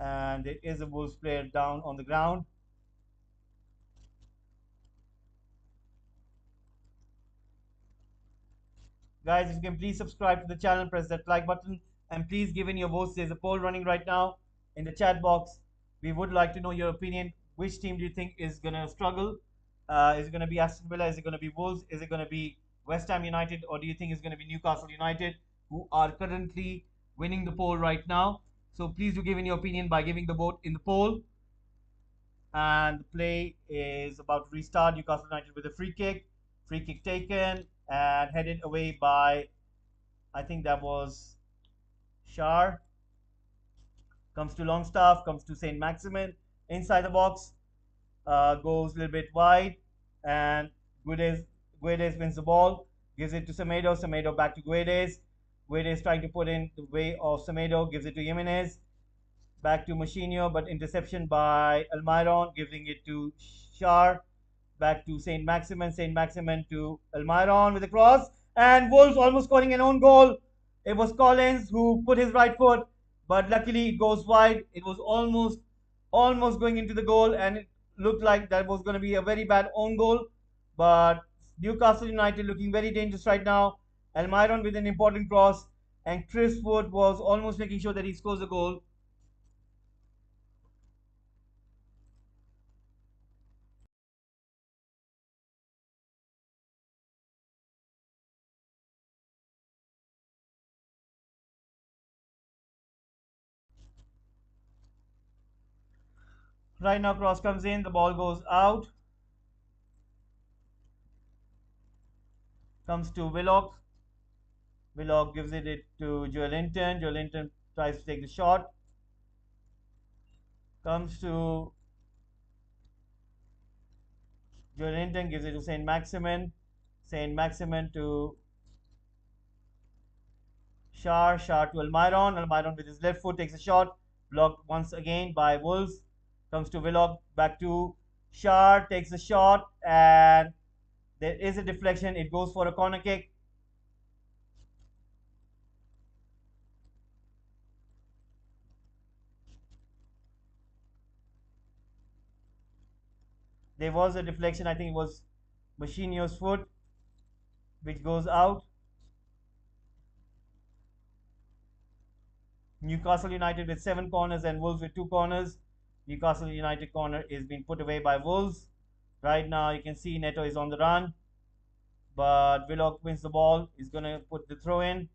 and there is a Wolves player down on the ground. Guys, if you can please subscribe to the channel, press that like button, and please give in your votes. There's a poll running right now in the chat box. We would like to know your opinion. Which team do you think is going to struggle? Is it going to be Aston Villa? Is it going to be Wolves? Is it going to be West Ham United, or do you think it's going to be Newcastle United, who are currently winning the poll right now? So please do give in your opinion by giving the vote in the poll. And the play is about to restart. Newcastle United with a free kick. Free kick taken and headed away by, I think that was Shar. Comes to Longstaff, comes to St. Maximin. Inside the box, goes a little bit wide. And Guedes wins the ball. Gives it to Semedo. Semedo back to Guedes. Guedes trying to put in the way of Semedo. Gives it to Jimenez. Back to Machinio, but interception by Almiron, giving it to Shar. Back to St. Maximin. St. Maximin to Almiron with a cross. And Wolves almost scoring an own goal. It was Collins who put his right foot, but luckily it goes wide. It was almost going into the goal, and it looked like that was going to be a very bad own goal. But Newcastle United looking very dangerous right now. Almiron with an important cross, and Chris Wood was almost making sure that he scores a goal. Right now, cross comes in, the ball goes out, comes to Willock. Willock gives it to Joelinton. Joelinton tries to take the shot, comes to Joelinton, gives it to St. Maximin. St. Maximin to Shar. Shar to Almiron. Almiron with his left foot takes a shot, blocked once again by Wolves. Comes to Willock, back to Shar, takes a shot, and there is a deflection. It goes for a corner kick. There was a deflection. I think it was Machinio's foot, which goes out. Newcastle United with 7 corners and Wolves with 2 corners. Newcastle United corner is being put away by Wolves. Right now, you can see Neto is on the run, but Willock wins the ball. He's going to put the throw in.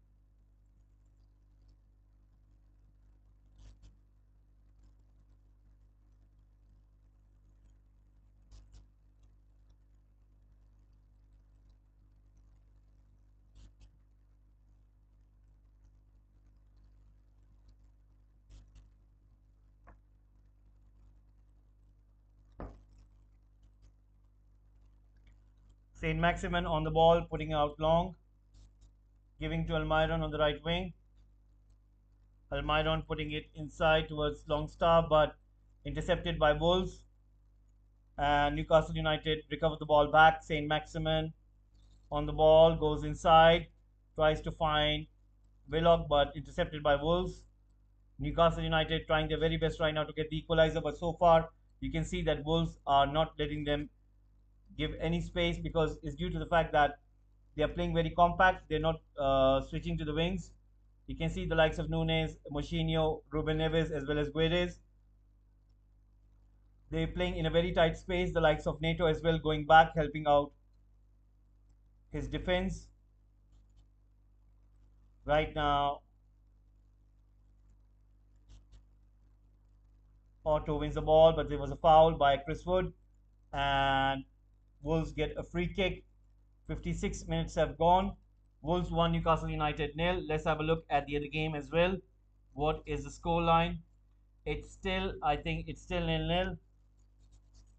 St. Maximin on the ball, putting out long, giving to Almiron on the right wing. Almiron putting it inside towards Longstaff, but intercepted by Wolves. And Newcastle United recover the ball back. St. Maximin on the ball, goes inside, tries to find Willock, but intercepted by Wolves. Newcastle United trying their very best right now to get the equalizer, but so far you can see that Wolves are not letting them give any space because it's due to the fact that they are playing very compact. They're not switching to the wings. You can see the likes of Nunes, Moutinho, Ruben Neves, as well as Guedes. They're playing in a very tight space. The likes of Neto as well going back, helping out his defense. Right now, Otto wins the ball, but there was a foul by Chris Wood, and Wolves get a free kick. 56 minutes have gone. Wolves 1, Newcastle United nil. Let's have a look at the other game as well. What is the score line? It's still, I think it's still nil-nil.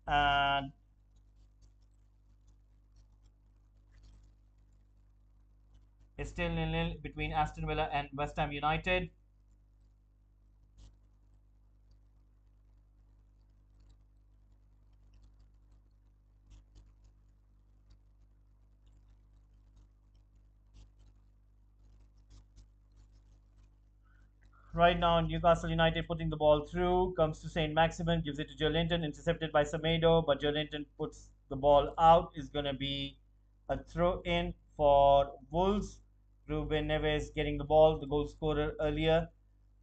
And it's still nil-nil between Aston Villa and West Ham United. Right now, Newcastle United putting the ball through, comes to St. Maximin, gives it to Joelinton, intercepted by Semedo, but Joelinton puts the ball out. Is going to be a throw in for Wolves. Ruben Neves getting the ball, the goal scorer earlier,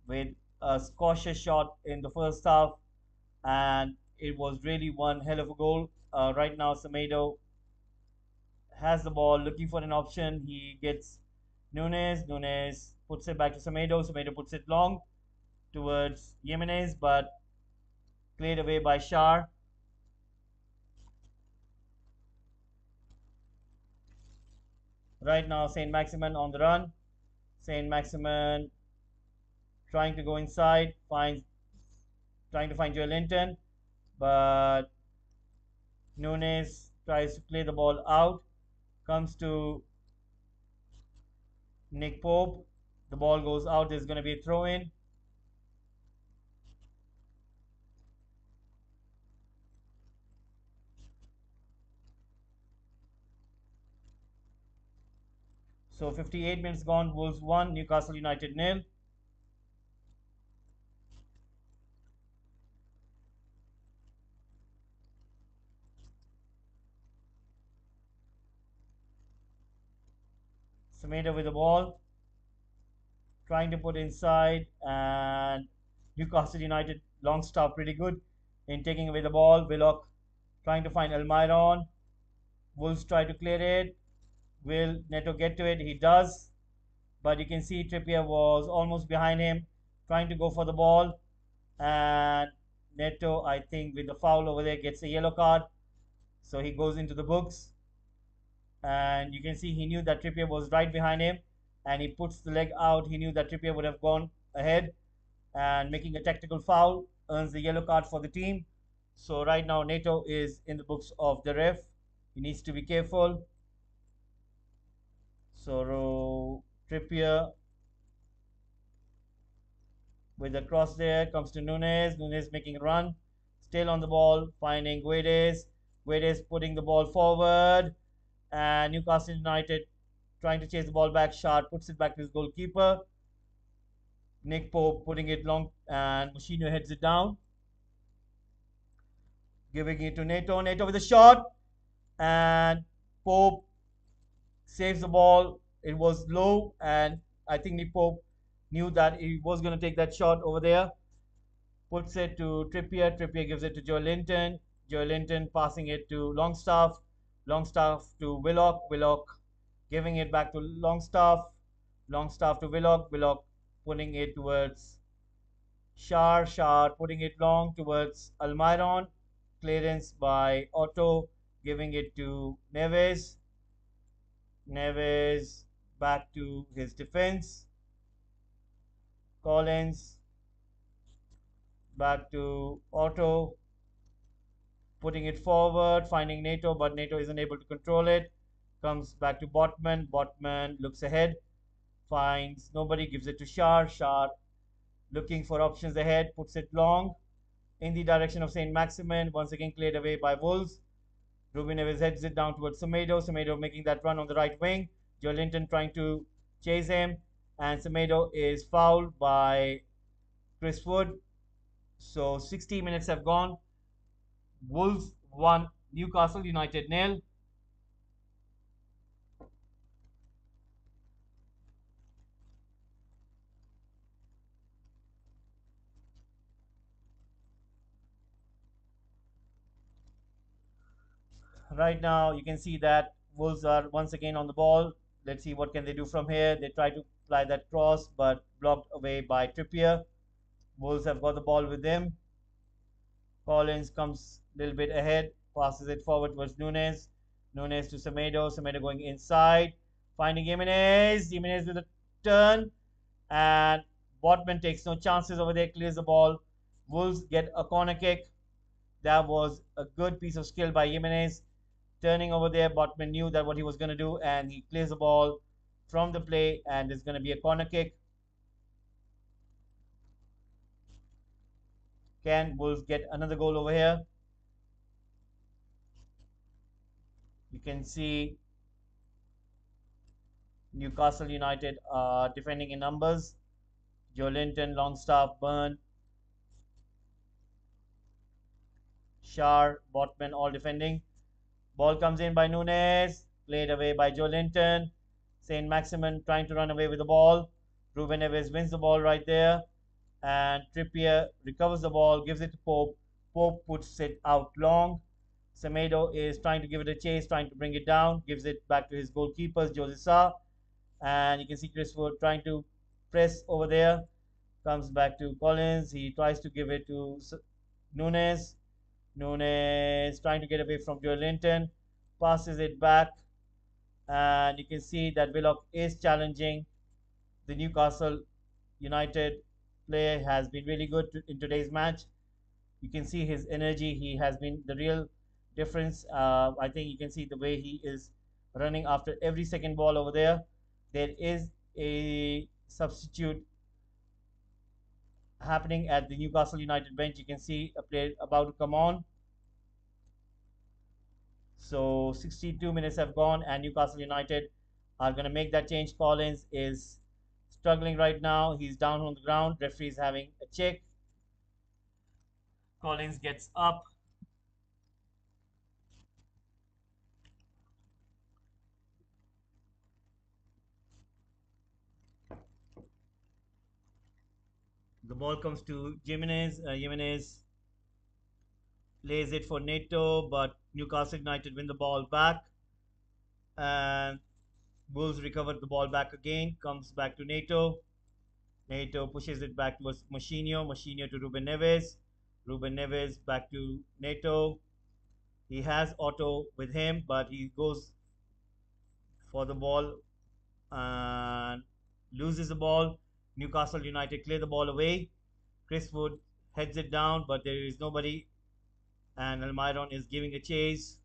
with a cautious shot in the first half, and it was really one hell of a goal. Right now, Semedo has the ball, looking for an option. He gets Nunes. Nunes puts it back to Semedo. Semedo puts it long towards Jimenez, but cleared away by Shar. Right now, Saint Maximin on the run. Saint Maximin trying to go inside, trying to find Joe Linton, but Nunes tries to play the ball out. Comes to Nick Pope. The ball goes out. There's going to be a throw in. So 58 minutes gone. Wolves 1, Newcastle United 0. Semedo with the ball, trying to put inside, and Newcastle United long stop pretty good in taking away the ball. Willock trying to find Almiron. Wolves try to clear it. Will Neto get to it? He does. But you can see Trippier was almost behind him, trying to go for the ball. And Neto, I think, with the foul over there, gets a yellow card. So he goes into the books. And you can see he knew that Trippier was right behind him. And he puts the leg out. He knew that Trippier would have gone ahead. And making a tactical foul earns the yellow card for the team. So right now, Neto is in the books of the ref. He needs to be careful. So Trippier with the cross there comes to Nunes. Nunes making a run, still on the ball, finding Guedes. Guedes putting the ball forward, and Newcastle United trying to chase the ball back. Shard puts it back to his goalkeeper. Nick Pope putting it long, and Moutinho heads it down, giving it to Neto. Neto with a shot, and Pope saves the ball. It was low, and I think Nick Pope knew that he was going to take that shot over there. Puts it to Trippier. Trippier gives it to Joe Linton. Joe Linton passing it to Longstaff. Longstaff to Willock. Willock giving it back to Longstaff. Longstaff to Willock. Willock putting it towards Shar. Shar putting it long towards Almiron. Clearance by Otto, giving it to Neves. Neves back to his defense. Collins back to Otto, putting it forward, finding Neto, but Neto isn't able to control it. Comes back to Botman. Botman looks ahead, finds nobody, gives it to Shar. Shar looking for options ahead, puts it long in the direction of Saint Maximin. Once again cleared away by Wolves. Ruben Neves heads it down towards Semedo. Semedo making that run on the right wing. Joe Linton trying to chase him, and Semedo is fouled by Chris Wood. So 60 minutes have gone. Wolves 1, Newcastle United 0. Right now, you can see that Wolves are once again on the ball. Let's see what can they do from here. They try to fly that cross, but blocked away by Trippier. Wolves have got the ball with them. Collins comes a little bit ahead, passes it forward towards Nunes. Nunes to Semedo. Semedo going inside, finding Jimenez. Jimenez with a turn, and Botman takes no chances over there, clears the ball. Wolves get a corner kick. That was a good piece of skill by Jimenez. Turning over there, Botman knew that what he was going to do, and he clears the ball from the play, and it's going to be a corner kick. Can Wolves get another goal over here? You can see Newcastle United are defending in numbers. Joe Linton, Longstaff, Byrne, Shar, Botman all defending. Ball comes in by Nunes, played away by Joe Linton. Saint Maximin trying to run away with the ball. Ruben Neves wins the ball right there, and Trippier recovers the ball, gives it to Pope. Pope puts it out long. Semedo is trying to give it a chase, trying to bring it down, gives it back to his goalkeepers, Jose Sa. And you can see Chris Wood trying to press over there. Comes back to Collins. He tries to give it to Nunes. Nunes trying to get away from Joe Linton. Passes it back. And you can see that Willock is challenging the Newcastle United player. Has been really good in today's match. You can see his energy. He has been the real difference. I think you can see the way he is running after every second ball over there. There is a substitute happening at the Newcastle United bench. You can see a player about to come on. So 62 minutes have gone, and Newcastle United are going to make that change. Collins is struggling right now. He's down on the ground. Referee is having a check. Collins gets up. The ball comes to Jimenez. Jimenez lays it for Neto, but Newcastle United win the ball back. And Wolves recovered the ball back again. Comes back to Neto. Neto pushes it back towards Moutinho. Moutinho to Ruben Neves. Ruben Neves back to Neto. He has Otto with him, but he goes for the ball and loses the ball. Newcastle United clear the ball away. Chris Wood heads it down, but there is nobody, and Almiron is giving a chase.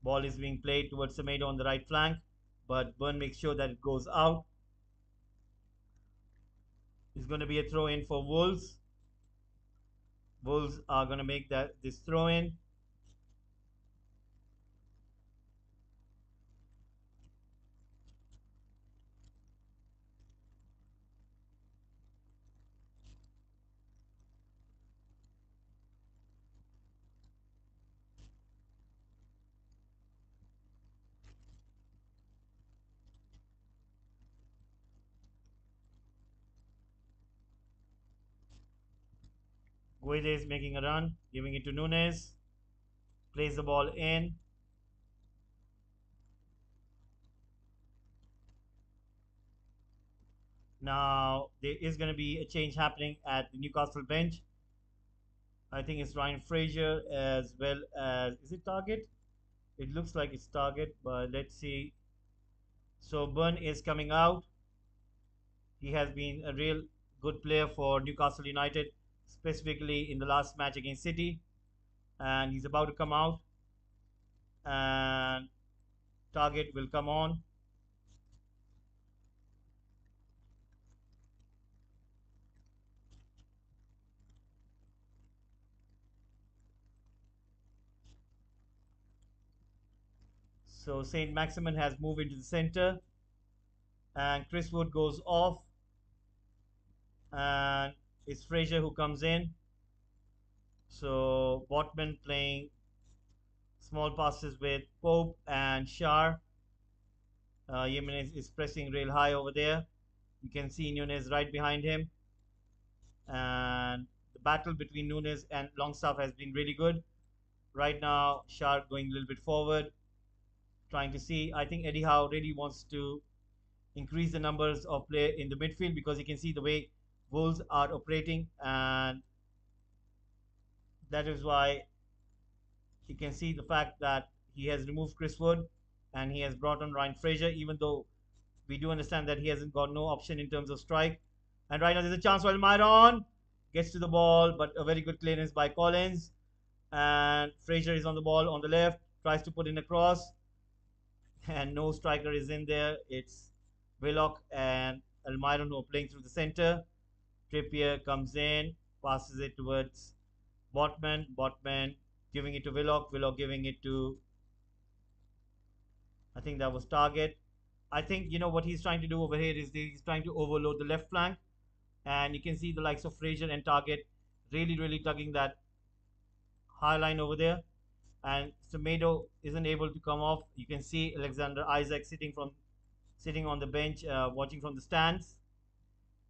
Ball is being played towards Semedo on the right flank, but Burn makes sure that it goes out. It's going to be a throw in for Wolves. Wolves are going to make this throw in. Guede is making a run, giving it to Nunes. Plays the ball in. Now there is going to be a change happening at the Newcastle bench. I think it's Ryan Fraser as well as, is it Target? It looks like it's Target, but let's see. So Burn is coming out. He has been a real good player for Newcastle United, specifically in the last match against City. And he's about to come out. And Target will come on. So Saint Maximin has moved into the center. And Chris Wood goes off. And it's Fraser who comes in. So Botman playing small passes with Pope and Shar. Jimenez is pressing real high over there. You can see Nunes right behind him. And the battle between Nunes and Longstaff has been really good. Right now, Shar going a little bit forward, trying to see. I think Eddie Howe really wants to increase the numbers of play in the midfield because you can see the way Wolves are operating, and that is why you can see the fact that he has removed Chris Wood and he has brought on Ryan Fraser, even though we do understand that he hasn't got no option in terms of strike. And right now there's a chance for Myron. Gets to the ball, but a very good clearance by Collins. And Fraser is on the ball on the left, tries to put in a cross. And no striker is in there. It's Willock and Almiron who are playing through the center. Trippier comes in, passes it towards Botman. Botman giving it to Willock. Willock giving it to, I think that was Target. I think, you know, what he's trying to do over here is he's trying to overload the left flank. And you can see the likes of Fraser and Target really, really tugging that high line over there. And Semedo isn't able to come off. You can see Alexander Isaac sitting on the bench, watching from the stands.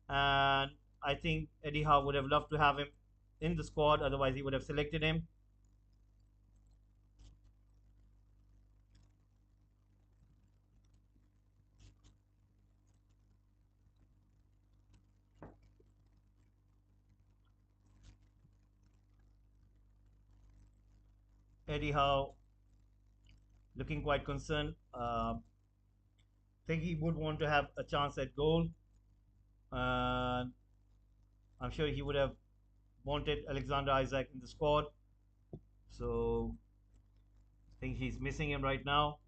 And I think Eddie Howe would have loved to have him in the squad. Otherwise, he would have selected him. Eddie Howe looking quite concerned. Think he would want to have a chance at goal. And I'm sure he would have wanted Alexander Isaac in the squad. So I think he's missing him right now.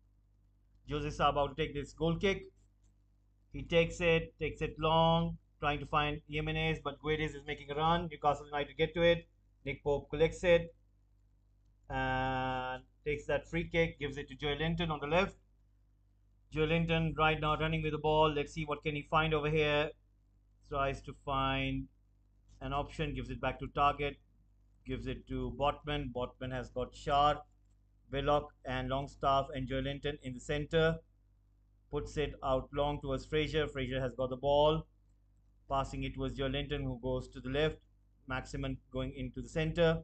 Jose Sa about to take this goal kick. He takes it long, trying to find Jimenez, but Guedes is making a run. Newcastle United get to it. Nick Pope collects it and takes that free kick, gives it to Joe Linton on the left. Joe Linton right now running with the ball. Let's see what can he find over here. Tries to find an option, gives it back to Target, gives it to Botman. Botman has got Shard, Willock, and Longstaff and Joe Linton in the center. Puts it out long towards Fraser. Fraser has got the ball. Passing it was Joe Linton who goes to the left. Maximin going into the center.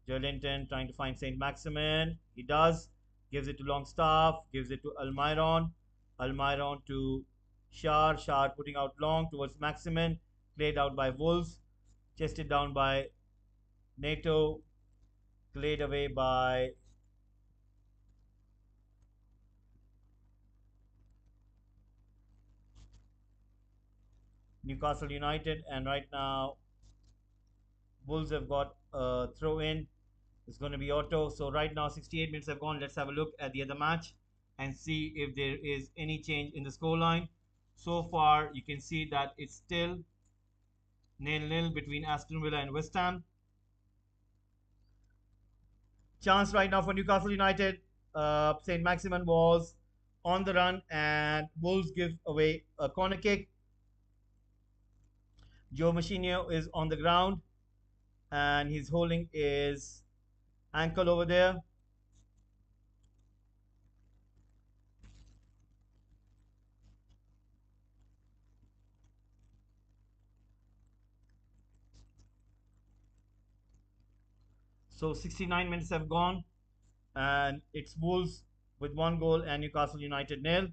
Joe Linton trying to find St. Maximin. He does. Gives it to Longstaff. Gives it to Almiron. Almiron to Shar. Shar putting out long towards Maximin. Played out by Wolves. Chested down by Nato. Played away by Newcastle United. And right now, Wolves have got a throw in. It's going to be auto. So right now, 68 minutes have gone. Let's have a look at the other match and see if there is any change in the scoreline. So far, you can see that it's still 0-0 between Aston Villa and West Ham. Chance right now for Newcastle United. St. Maximin was on the run and Wolves give away a corner kick. Joe Machinio is on the ground and he's holding his ankle over there. So 69 minutes have gone and it's Wolves with one goal and Newcastle United nil.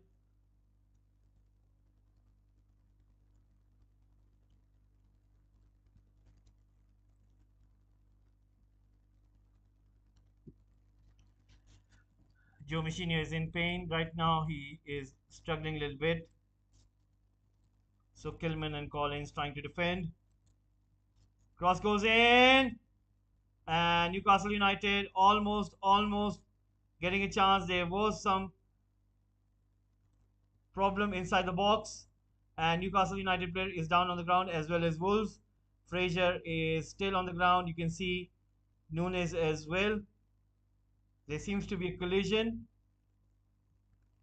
Joe Machinio is in pain right now. He is struggling a little bit. So Kilman and Collins trying to defend. Cross goes in. And Newcastle United almost getting a chance. There was some problem inside the box. And Newcastle United player is down on the ground as well as Wolves. Fraser is still on the ground. You can see Nunes as well. There seems to be a collision.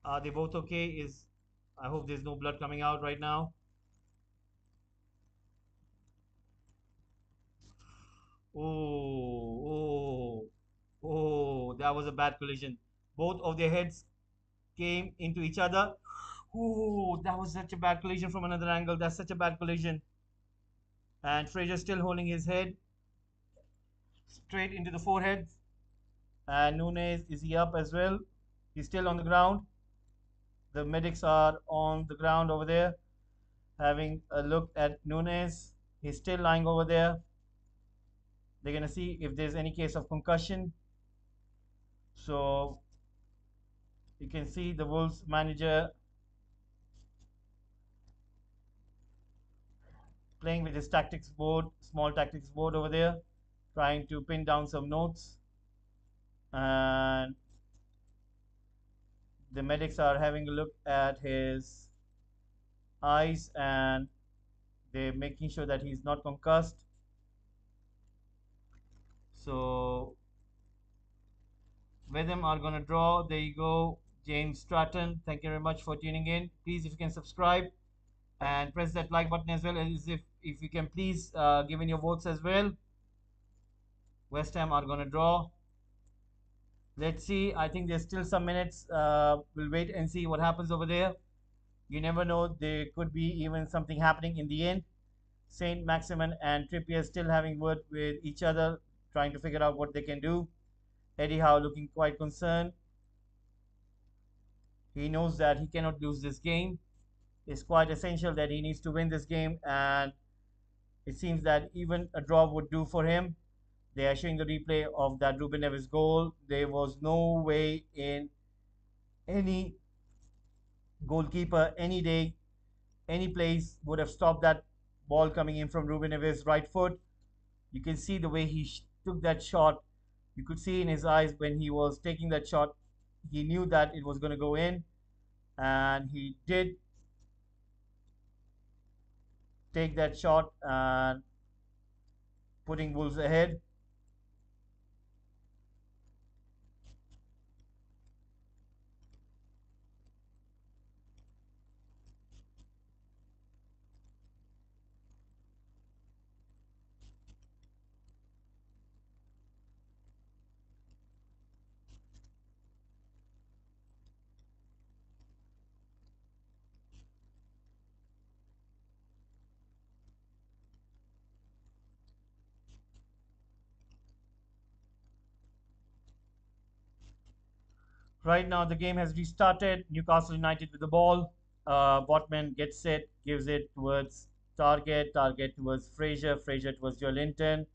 Are they both okay? I hope there's no blood coming out right now. Oh, that was a bad collision. Both of their heads came into each other. Oh, that was such a bad collision from another angle. That's such a bad collision. And Fraser still holding his head straight into the forehead. And Nunes, is he up as well? He's still on the ground. The medics are on the ground over there having a look at Nunes. He's still lying over there. They're going to see if there's any case of concussion. So you can see the Wolves manager playing with his tactics board, small tactics board over there, trying to pin down some notes. And the medics are having a look at his eyes and they're making sure that he's not concussed. So Wetham are going to draw. There you go. James Stratton, thank you very much for tuning in. Please, if you can subscribe and press that like button as well as if you can please give in your votes as well. West Ham are going to draw. Let's see. I think there's still some minutes. We'll wait and see what happens over there. You never know. There could be even something happening in the end. Saint Maximin and Trippier still having word with each other, trying to figure out what they can do. Eddie Howe looking quite concerned. He knows that he cannot lose this game. It's quite essential that he needs to win this game, and it seems that even a draw would do for him. They are showing the replay of that Ruben Neves goal. There was no way in any goalkeeper any day, any place would have stopped that ball coming in from Ruben Neves' right foot. You can see the way he took that shot. You could see in his eyes when he was taking that shot, he knew that it was going to go in, and he did take that shot and putting Wolves ahead. Right now, the game has restarted. Newcastle United with the ball. Botman gets it, gives it towards Target. Target towards Fraser. Fraser towards Joelinton.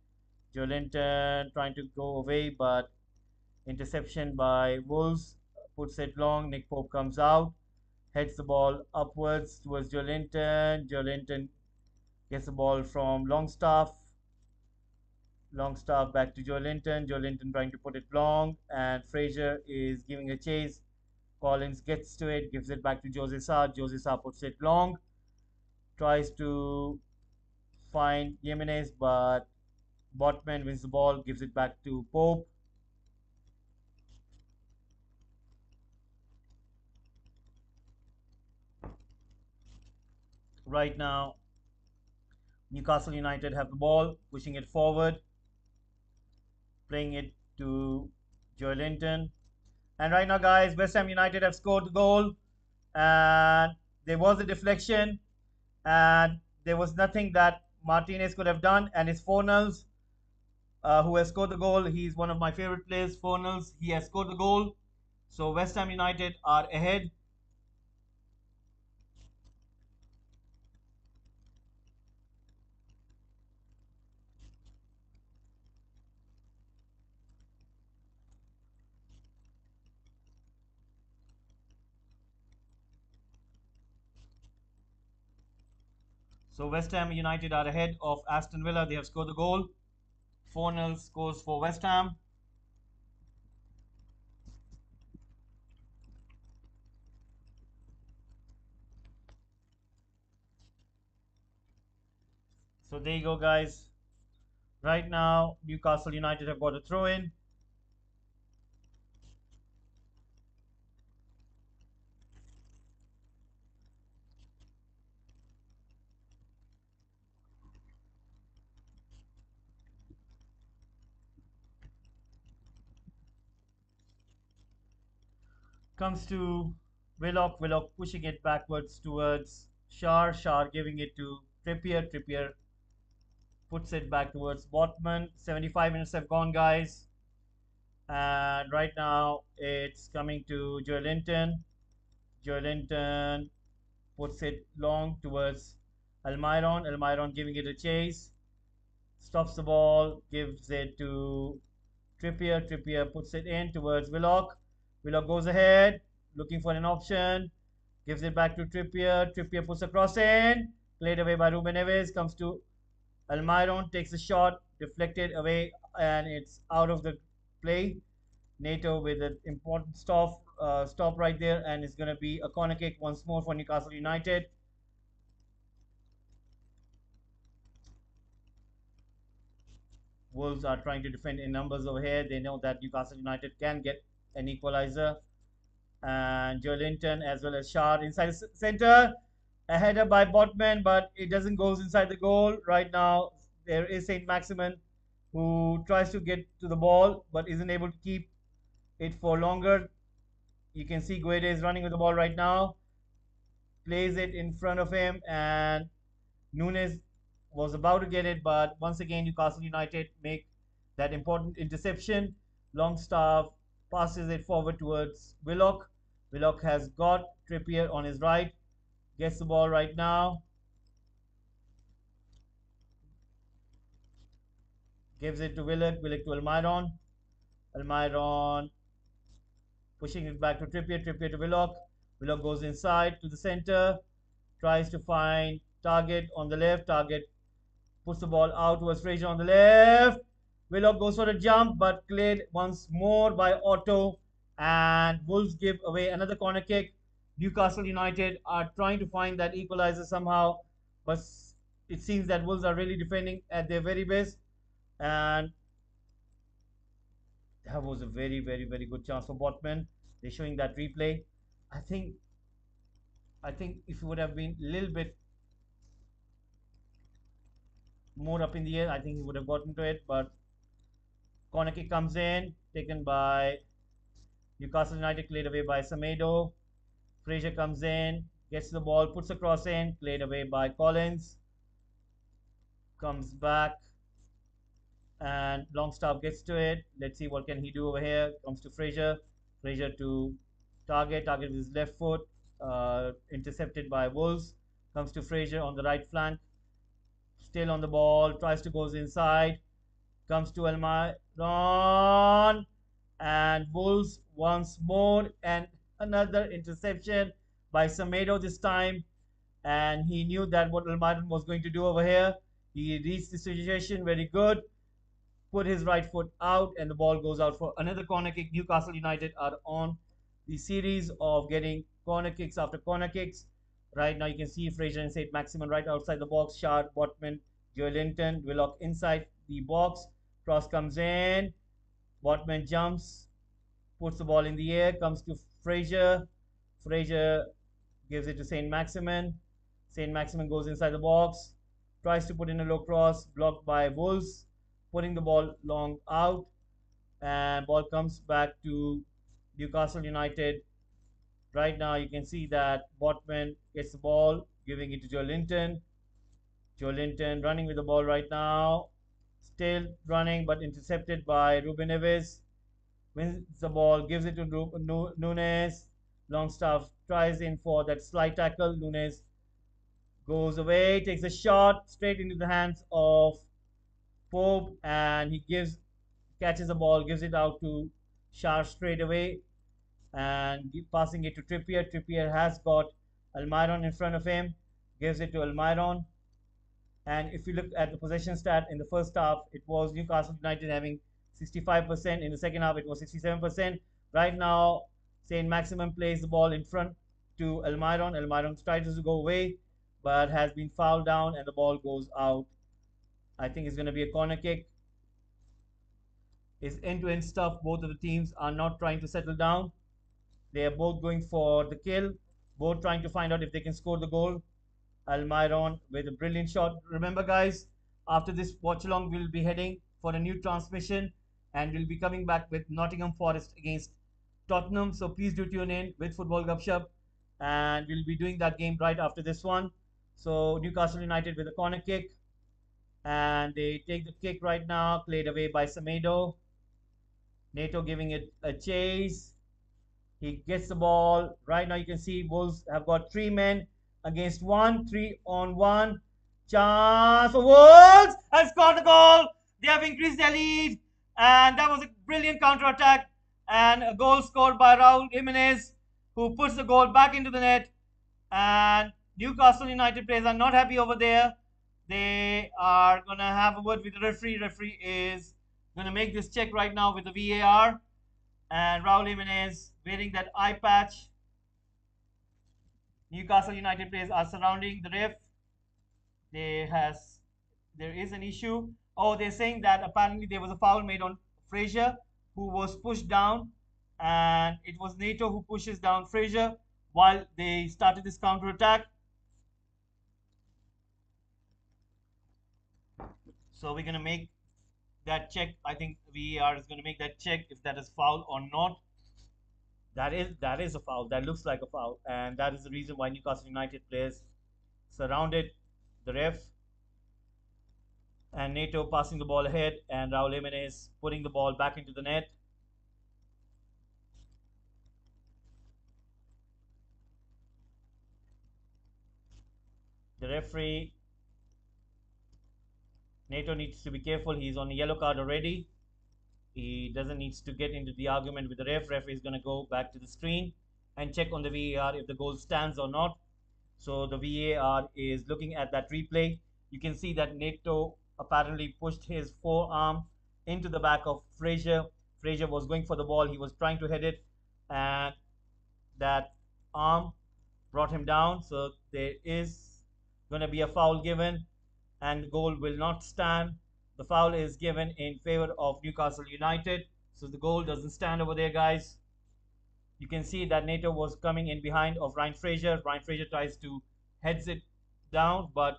Joelinton trying to go away, but interception by Wolves. Puts it long. Nick Pope comes out. Heads the ball upwards towards Joelinton. Joelinton gets the ball from Longstaff. Longstaff back to Joelinton. Joelinton trying to put it long, and Fraser is giving a chase. Collins gets to it, gives it back to Jose Sa. Jose Sa puts it long, tries to find Jimenez, but Botman wins the ball, gives it back to Pope. Right now, Newcastle United have the ball, pushing it forward, playing it to Joelinton. And right now, guys, West Ham United have scored the goal, and there was a deflection, and there was nothing that Martinez could have done, and it's Fornals who has scored the goal. He's one of my favorite players, Fornals. He has scored the goal. So West Ham United are ahead. So West Ham United are ahead of Aston Villa. They have scored the goal. 4-0 scores for West Ham. So there you go, guys. Right now, Newcastle United have got a throw in. Comes to Willock. Willock pushing it backwards towards Shar. Shar giving it to Trippier. Trippier puts it back towards Botman. 75 minutes have gone, guys. And right now, it's coming to Joelinton. Joelinton puts it long towards Almiron. Almiron giving it a chase. Stops the ball, gives it to Trippier. Trippier puts it in towards Willock. Willock goes ahead, looking for an option. Gives it back to Trippier. Trippier puts a cross in. Played away by Ruben Neves. Comes to Almiron. Takes a shot. Deflected away. And it's out of the play. Nato with an important stop right there. And it's going to be a corner kick once more for Newcastle United. Wolves are trying to defend in numbers over here. They know that Newcastle United can get an equalizer. And Joelinton as well as Shard inside the center. A header by Botman, but it doesn't go inside the goal. Right now, there is Saint Maximin who tries to get to the ball but isn't able to keep it for longer. You can see Guede is running with the ball right now. Plays it in front of him, and Nunes was about to get it, but once again, Newcastle United make that important interception. Longstaff passes it forward towards Willock. Willock has got Trippier on his right, gets the ball right now. Gives it to Willock. Willock to Almiron. Almiron pushing it back to Trippier. Trippier to Willock. Willock goes inside to the center. Tries to find Target on the left. Target puts the ball out towards Fraser on the left. Willock goes for a jump, but cleared once more by Otto. And Wolves give away another corner kick. Newcastle United are trying to find that equalizer somehow, but it seems that Wolves are really defending at their very best. And that was a very, very, very good chance for Botman. They're showing that replay. I think, I think if it would have been a little bit more up in the air, I think he would have gotten to it. But corner kick comes in, taken by Newcastle United, cleared away by Semedo. Fraser comes in, gets the ball, puts a cross in, played away by Collins. Comes back, and Longstaff gets to it. Let's see what can he do over here. Comes to Fraser. Fraser to Target. Target with his left foot. Intercepted by Wolves. Comes to Fraser on the right flank. Still on the ball. Tries to goes inside. Comes to Almiron. And Wolves once more. And another interception by Semedo this time. And he knew that what Almiron was going to do over here. He reads the situation very good. Put his right foot out, and the ball goes out for another corner kick. Newcastle United are on the series of getting corner kicks after corner kicks. Right now, you can see Fraser and St. Maximin right outside the box. Shard, Botman, Joe Linton, Willock inside the box. Cross comes in. Botman jumps, puts the ball in the air, comes to Fraser. Fraser gives it to St. Maximin. St. Maximin goes inside the box, tries to put in a low cross, blocked by Wolves, putting the ball long out, and ball comes back to Newcastle United. Right now, you can see that Botman gets the ball, giving it to Joe Linton. Joe Linton running with the ball right now, still running but intercepted by Ruben Neves. Wins the ball, gives it to Nunes. Longstaff tries in for that slide tackle. Nunes goes away, takes a shot straight into the hands of Pope, and he catches the ball, gives it out to Shar straight away, and passing it to Trippier. Trippier has got Almiron in front of him, gives it to Almiron. And if you look at the possession stat in the first half, it was Newcastle United having 65%. In the second half, it was 67%. Right now, St. Maximin plays the ball in front to Almiron. Almiron tries to go away, but has been fouled down, and the ball goes out. I think it's going to be a corner kick. It's end-to-end stuff. Both of the teams are not trying to settle down. They are both going for the kill, both trying to find out if they can score the goal. Almiron with a brilliant shot. Remember, guys, after this watch along, we'll be heading for a new transmission, and we'll be coming back with Nottingham Forest against Tottenham. So please do tune in with Football Gupshup, and we'll be doing that game right after this one. So Newcastle United with a corner kick, and they take the kick right now, played away by Semedo. Neto giving it a chase. He gets the ball. Right now you can see Wolves have got 3 men against 1, 3-on-1. Chance for Wolves has scored the goal. They have increased their lead, and that was a brilliant counter attack and a goal scored by Raul Jimenez, who puts the goal back into the net. And Newcastle United players are not happy over there. They are going to have a word with the referee. Referee is going to make this check right now with the VAR. And Raul Jimenez wearing that eye patch. Newcastle United players are surrounding the ref. There is an issue. Oh, they're saying that apparently there was a foul made on Fraser, who was pushed down, and it was Neto who pushes down Fraser while they started this counter attack. So we're gonna make that check. I think VAR is gonna make that check if that is foul or not. That is a foul. That looks like a foul, and that is the reason why Newcastle United players surrounded the ref. And Neto passing the ball ahead, and Raul Jimenez putting the ball back into the net. The referee Nato needs to be careful. He's on a yellow card already. He doesn't need to get into the argument with the ref. Ref is going to go back to the screen and check on the VAR if the goal stands or not. So the VAR is looking at that replay. You can see that Nato apparently pushed his forearm into the back of Fraser. Fraser was going for the ball. He was trying to head it, and that arm brought him down. So there is going to be a foul given, and goal will not stand. The foul is given in favor of Newcastle United. So the goal doesn't stand over there, guys. You can see that Nato was coming in behind of Ryan Fraser. Ryan Fraser tries to heads it down, but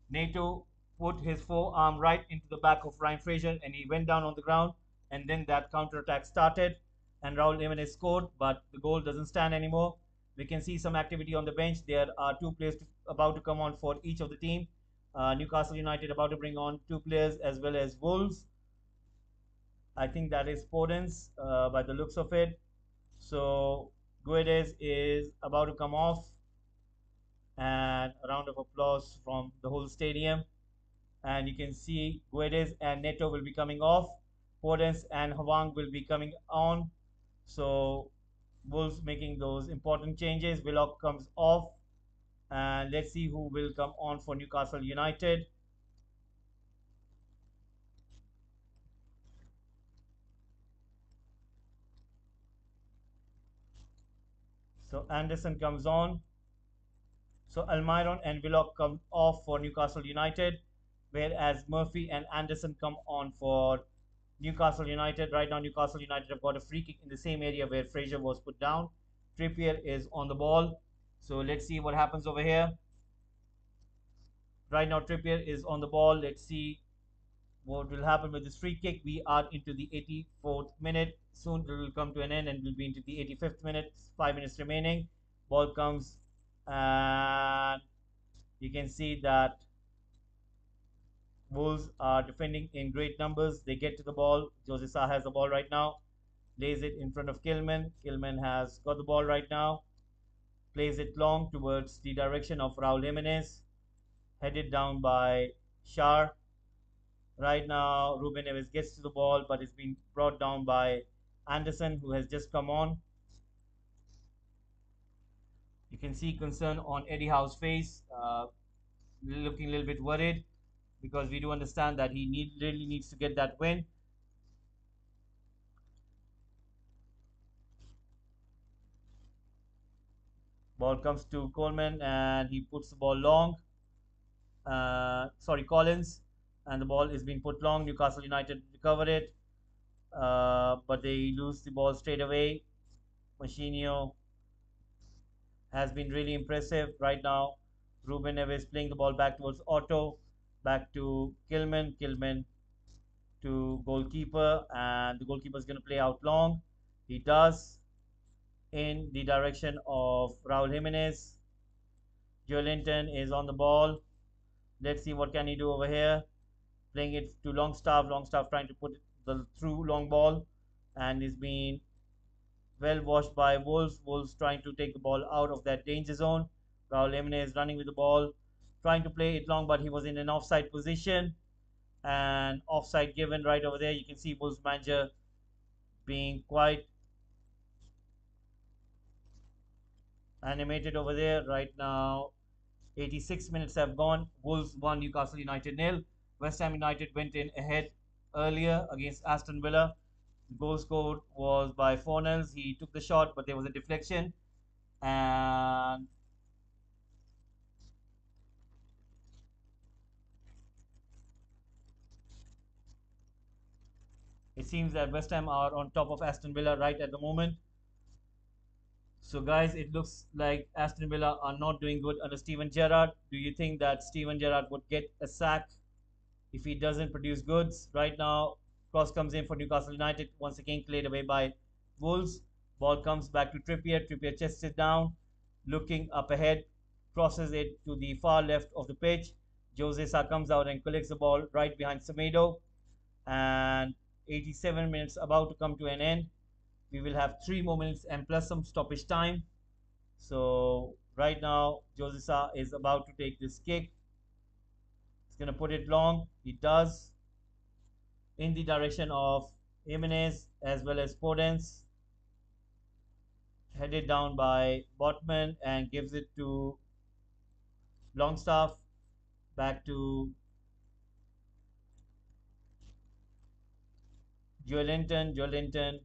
Nato put his forearm right into the back of Ryan Fraser and he went down on the ground. And then that counter attack started and Raul Jimenez scored, but the goal doesn't stand anymore. We can see some activity on the bench. There are two players about to come on for each of the team. Newcastle United about to bring on two players as well as Wolves. I think that is Podence by the looks of it. So Guedes is about to come off, and a round of applause from the whole stadium. And you can see Guedes and Neto will be coming off. Podence and Hwang will be coming on. So Wolves making those important changes. Willock comes off. And let's see who will come on for Newcastle United. So Anderson comes on. So Almiron and Willock come off for Newcastle United, whereas Murphy and Anderson come on for Newcastle United. Right now, Newcastle United have got a free kick in the same area where Fraser was put down. Trippier is on the ball. So let's see what happens over here. Right now, Trippier is on the ball. Let's see what will happen with this free kick. We are into the 84th minute. Soon it will come to an end and we'll be into the 85th minute. 5 minutes remaining. Ball comes and you can see that Wolves are defending in great numbers. They get to the ball. Jose Sa has the ball right now. Lays it in front of Kilman. Kilman has got the ball right now. Plays it long towards the direction of Raul Jimenez. Headed down by Shar. Right now, Ruben Neves gets to the ball, but it's been brought down by Anderson, who has just come on. You can see concern on Eddie Howe's face, looking a little bit worried because we do understand that he really needs to get that win. Ball comes to Coleman and he puts the ball long. Sorry, Collins, and the ball is being put long. Newcastle United recover it, but they lose the ball straight away. Machinio has been really impressive right now. Ruben Neves playing the ball back towards Otto, back to Kilman, Kilman to goalkeeper, and the goalkeeper is going to play out long. He does in the direction of Raul Jimenez. Joelinton is on the ball. Let's see what can he do over here. Playing it to Longstaff. Longstaff trying to put the through long ball, and is being well washed by Wolves. Wolves trying to take the ball out of that danger zone. Raul Jimenez running with the ball, trying to play it long, but he was in an offside position. And offside given right over there. You can see Wolves manager being quite animated over there right now. 86 minutes have gone. Wolves 1, Newcastle United nil. West Ham United went in ahead earlier against Aston Villa. The goal scored was by Fornells. He took the shot, but there was a deflection. And it seems that West Ham are on top of Aston Villa right at the moment. So, guys, it looks like Aston Villa are not doing good under Steven Gerrard. Do you think that Steven Gerrard would get a sack if he doesn't produce goods? Right now, cross comes in for Newcastle United, once again cleared away by Wolves. Ball comes back to Trippier. Trippier chests it down, looking up ahead, crosses it to the far left of the pitch. Jose Sa comes out and collects the ball right behind Semedo. And 87 minutes about to come to an end. We will have 3 more minutes and plus some stoppage time. So right now, Jose Sa is about to take this kick. going to put it long. He does, in the direction of Jimenez as well as Podence. Headed down by Botman and gives it to Longstaff. Back to Joelinton. Joelinton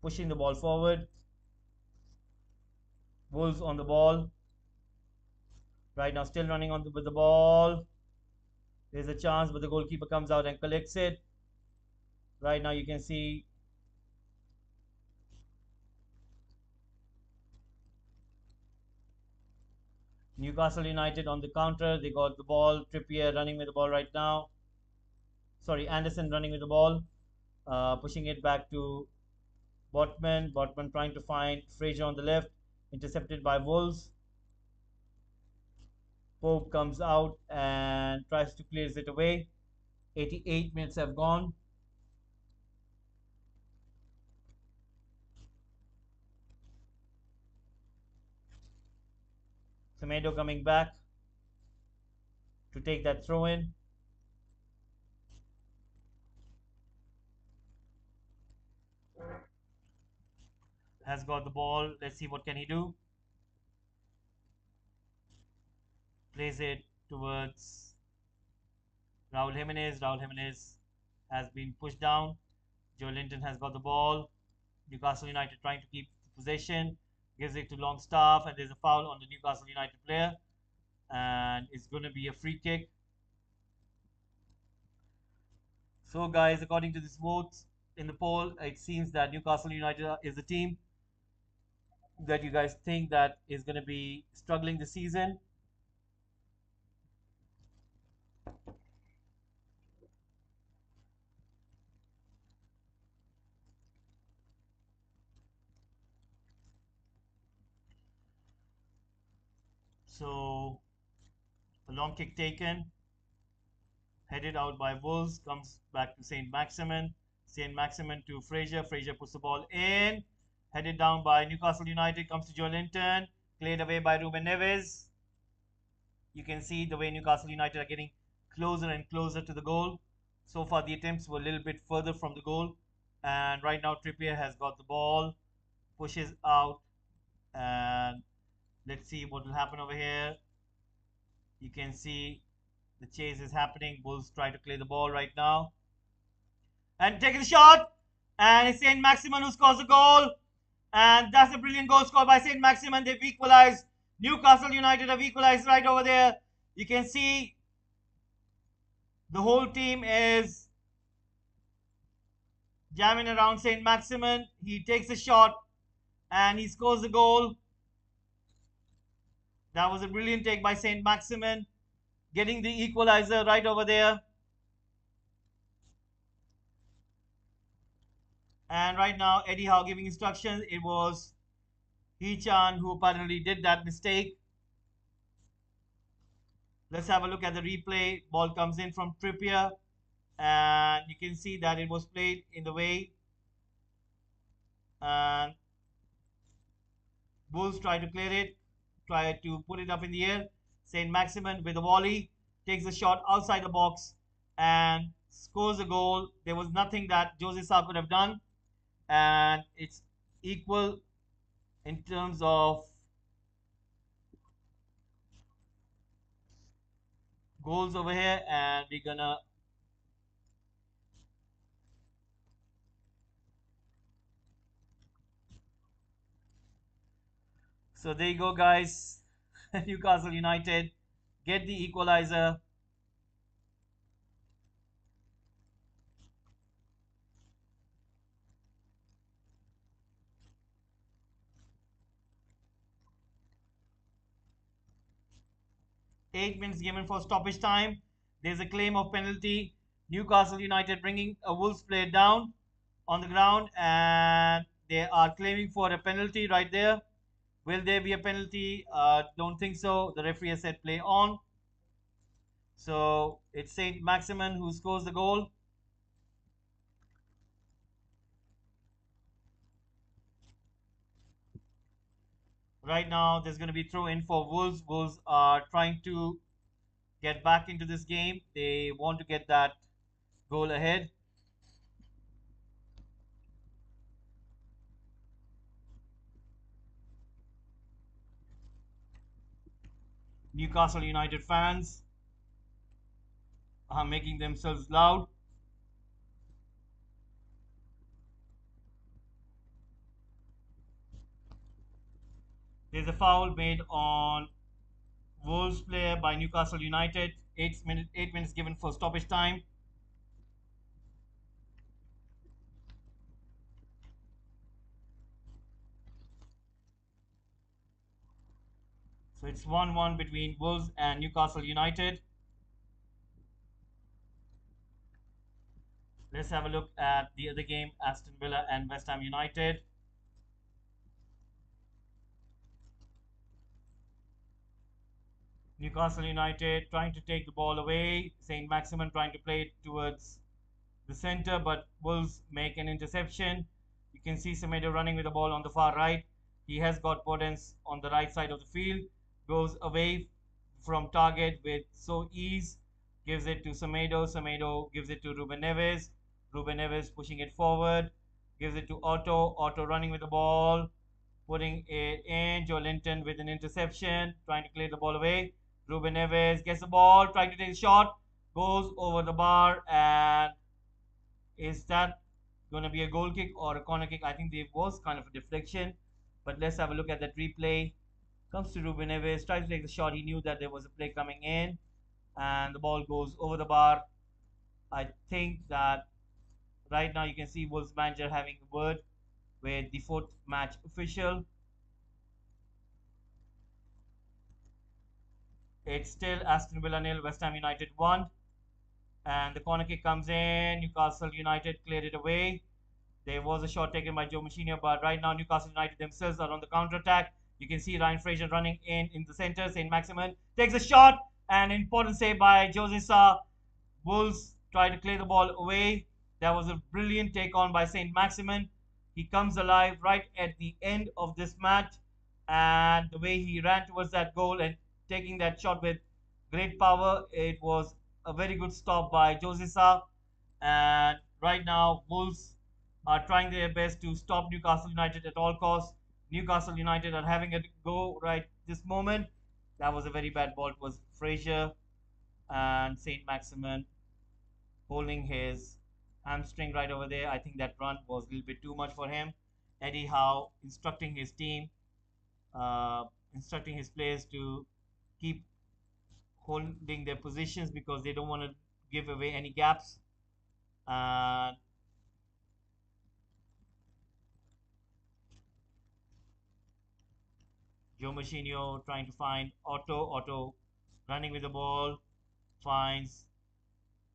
pushing the ball forward. Wolves on the ball. Right now, still running on with the ball. There's a chance, but the goalkeeper comes out and collects it. Right now, you can see Newcastle United on the counter. They got the ball. Trippier running with the ball right now. Sorry, Anderson running with the ball. Pushing it back to Botman. Botman trying to find Fraser on the left. Intercepted by Wolves. Pope comes out and tries to clear it away. 88 minutes have gone. Semedo coming back to take that throw in. Has got the ball. Let's see what can he do. Plays it towards Raul Jimenez. Raul Jimenez has been pushed down. Joelinton has got the ball. Newcastle United trying to keep possession. Gives it to Longstaff, and there's a foul on the Newcastle United player. And it's going to be a free kick. So, guys, according to this vote in the poll, it seems that Newcastle United is the team that you guys think that is going to be struggling this season. So, a long kick taken, headed out by Wolves, comes back to St. Maximin. St. Maximin to Fraser. Fraser puts the ball in. Headed down by Newcastle United, comes to Joelinton. Cleared away by Ruben Neves. You can see the way Newcastle United are getting closer and closer to the goal. So far, the attempts were a little bit further from the goal. And right now, Trippier has got the ball, pushes out, and let's see what will happen over here. You can see the chase is happening. Bulls try to clear the ball right now. And taking the shot. And it's St. Maximin who scores the goal. And that's a brilliant goal scored by St. Maximin. They've equalized. Newcastle United have equalized right over there. You can see the whole team is jamming around St. Maximin. He takes a shot and he scores the goal. That was a brilliant take by St. Maximin, getting the equalizer right over there. And right now, Eddie Howe giving instructions. It was Hee-chan who apparently did that mistake. Let's have a look at the replay. Ball comes in from Trippier. And you can see that it was played in the way. And Bulls try to clear it. Try to put it up in the air. St. Maximin with a volley. Takes a shot outside the box. And scores a goal. There was nothing that Jose Sa could have done. And it's equal in terms of goals over here, and we're gonna so there you go, guys. Newcastle United get the equalizer. Eight minutes given for stoppage time. There's a claim of penalty. Newcastle United bringing a Wolves player down on the ground, and they are claiming for a penalty right there. Will there be a penalty? Don't think so. The referee has said play on. So it's Saint Maximin who scores the goal. Right now, there's going to be throw in for Wolves. Wolves are trying to get back into this game. They want to get that goal ahead. Newcastle United fans are making themselves loud. There's a foul made on Wolves player by Newcastle United. 8 minutes given for stoppage time. So it's 1-1 between Wolves and Newcastle United. Let's have a look at the other game, Aston Villa and West Ham United. Newcastle United trying to take the ball away. Saint Maximin trying to play it towards the center, but Wolves make an interception. You can see Semedo running with the ball on the far right. He has got Podence on the right side of the field. Goes away from target with so ease. Gives it to Semedo. Semedo gives it to Ruben Neves. Ruben Neves pushing it forward. Gives it to Otto. Otto running with the ball. Putting it in. Joe Linton with an interception. Trying to clear the ball away. Ruben Neves gets the ball. Trying to take a shot. Goes over the bar. And is that going to be a goal kick or a corner kick? I think there was kind of a deflection. But let's have a look at that replay. Comes to Ruben Neves. Tries to take the shot. He knew that there was a play coming in. And the ball goes over the bar. I think that right now you can see Wolves manager having a word with the fourth match official. It's still Aston Villa nil, West Ham United 1. And the corner kick comes in. Newcastle United cleared it away. There was a shot taken by Joe Moutinho, but right now Newcastle United themselves are on the counter attack. You can see Ryan Fraser running in the center. Saint Maximin takes a shot, and important save by Jose Sa. Wolves try to clear the ball away. That was a brilliant take on by Saint Maximin. He comes alive right at the end of this match, and the way he ran towards that goal and taking that shot with great power, it was a very good stop by Jose Sa. And right now, Wolves are trying their best to stop Newcastle United at all costs. Newcastle United are having a go right this moment. That was a very bad ball. It was Fraser and Saint Maximin holding his hamstring right over there. I think that run was a little bit too much for him. Eddie Howe instructing his team, instructing his players to keep holding their positions because they don't want to give away any gaps. And Joe Moutinho trying to find Otto. Otto running with the ball, finds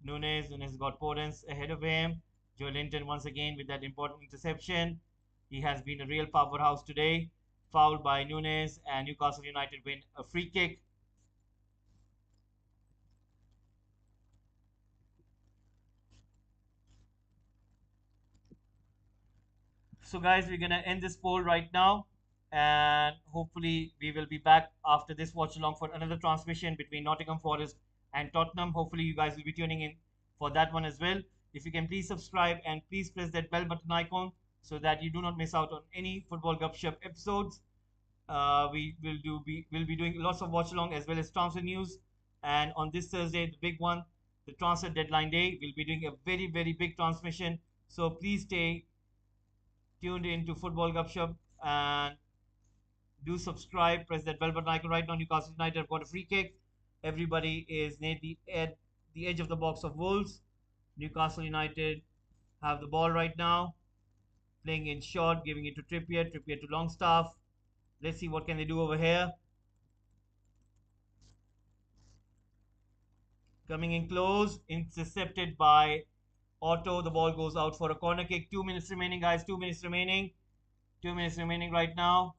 Nunes. Nunes got Podence ahead of him. Joe Linton once again with that important interception. He has been a real powerhouse today. Fouled by Nunes, and Newcastle United win a free kick. So, guys, we're gonna end this poll right now, and hopefully we will be back after this watch along for another transmission between Nottingham Forest and Tottenham. Hopefully, you guys will be tuning in for that one as well. If you can please subscribe and please press that bell button icon so that you do not miss out on any football Gupshup episodes. We'll be doing lots of watch along as well as transfer news. And on this Thursday, the big one, the transfer deadline day, we'll be doing a very big transmission. So please stay tuned into Football Gupshup and do subscribe. Press that bell button icon right now. Newcastle United have got a free kick. Everybody is near the edge of the box of Wolves. Newcastle United have the ball right now, playing in short, giving it to Trippier. Trippier to Longstaff. Let's see what can they do over here. Coming in close, intercepted by Otto. The ball goes out for a corner kick. 2 minutes remaining, guys. 2 minutes remaining. 2 minutes remaining right now.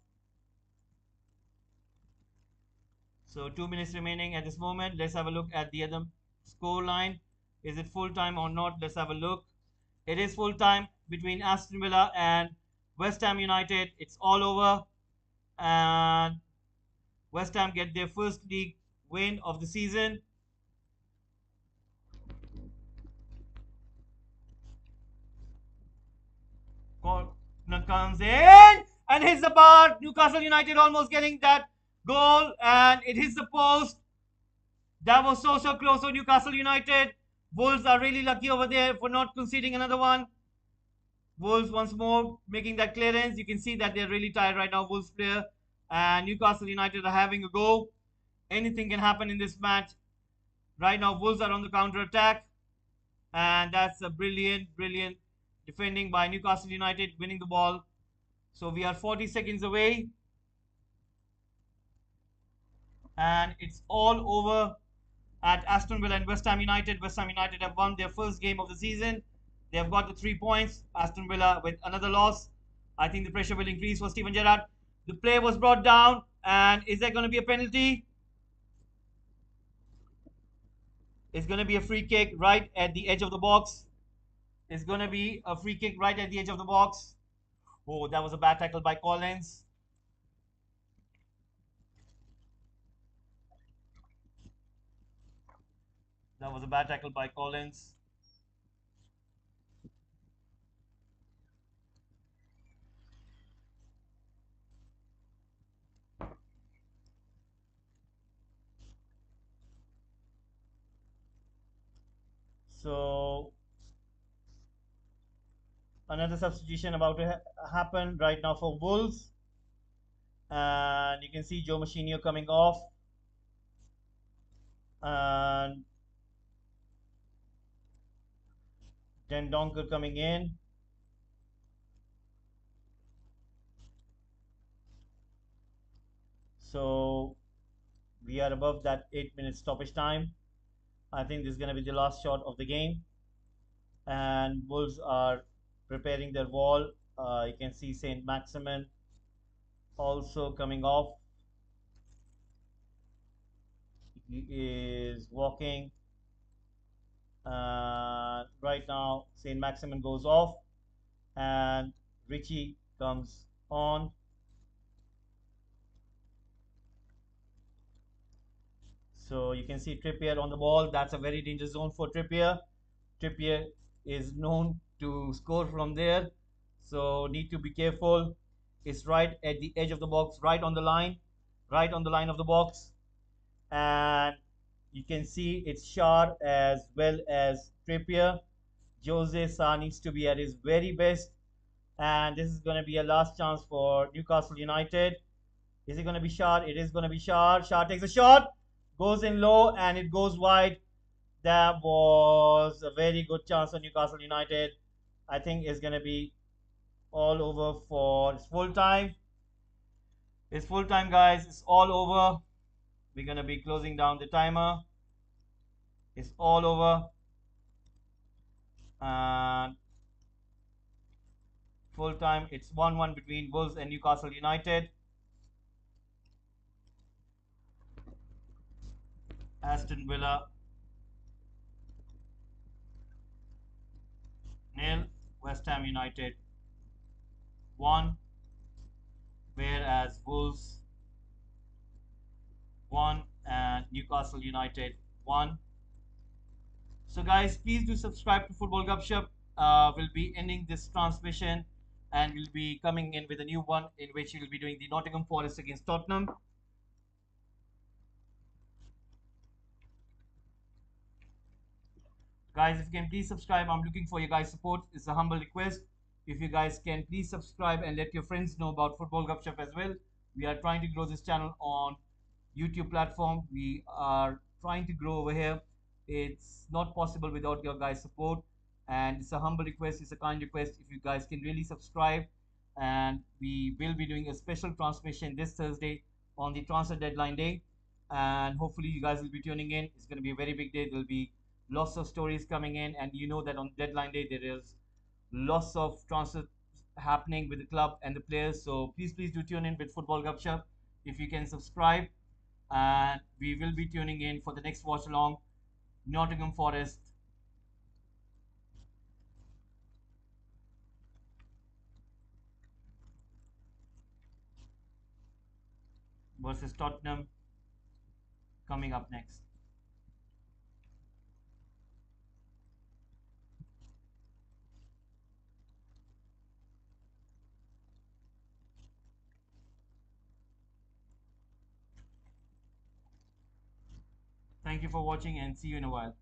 So 2 minutes remaining at this moment. Let's have a look at the other score line. Is it full time or not? Let's have a look. It is full time between Aston Villa and West Ham United. It's all over. And West Ham get their first league win of the season. Corner comes in and hits the bar. Newcastle United almost getting that goal, and it hits the post. That was so close to Newcastle United. Wolves are really lucky over there for not conceding another one. Wolves once more making that clearance. You can see that they're really tired right now, Wolves player. And Newcastle United are having a go. Anything can happen in this match. Right now, Wolves are on the counter attack. And that's a brilliant defending by Newcastle United, winning the ball. So we are 40 seconds away. And it's all over at Aston Villa and West Ham United. West Ham United have won their first game of the season. They have got the 3 points. Aston Villa with another loss. I think the pressure will increase for Steven Gerrard. The play was brought down. And is there going to be a penalty? It's going to be a free kick right at the edge of the box. It's going to be a free kick right at the edge of the box. Oh, that was a bad tackle by Collins. That was a bad tackle by Collins. So another substitution about to happen right now for Wolves. And you can see Joe Machinio coming off. And then Donker coming in. So we are above that 8-minute stoppage time. I think this is going to be the last shot of the game. And Wolves are preparing their wall. You can see Saint Maximin also coming off. He is walking. Right now, Saint Maximin goes off, and Richie comes on. So you can see Trippier on the ball. That's a very dangerous zone for Trippier. Trippier is known to score from there, so need to be careful. It's right at the edge of the box, right on the line of the box, and you can see it's Shar as well as Trippier. Jose Sa needs to be at his very best, and this is going to be a last chance for Newcastle United. Is it going to be Shar? It is going to be Shar. Shar takes a shot, goes in low, and it goes wide. That was a very good chance for Newcastle United. I think it's going to be all over for it's full time. It's full time, guys. It's all over. We're going to be closing down the timer. It's all over. And full time, it's 1-1 between Wolves and Newcastle United. Aston Villa 0, West Ham United 1, whereas Wolves 1 and Newcastle United 1. So guys, please do subscribe to Football Gupshup. We'll be ending this transmission and we'll be coming in with a new one in which we'll be doing the Nottingham Forest against Tottenham. Guys, if you can please subscribe, I'm looking for your guys' support. It's a humble request. If you guys can please subscribe and let your friends know about Football Gupshup as well. We are trying to grow this channel on YouTube platform. We are trying to grow over here. It's not possible without your guys' support. And it's a humble request, it's a kind request. If you guys can really subscribe, and we will be doing a special transmission this Thursday on the transfer deadline day. And hopefully you guys will be tuning in. It's going to be a very big day. There'll be lots of stories coming in, and you know that on deadline day there is lots of transfers happening with the club and the players. So please do tune in with Football Gupshup. If you can subscribe, and we will be tuning in for the next watch along, Nottingham Forest versus Tottenham coming up next. Thank you for watching and see you in a while.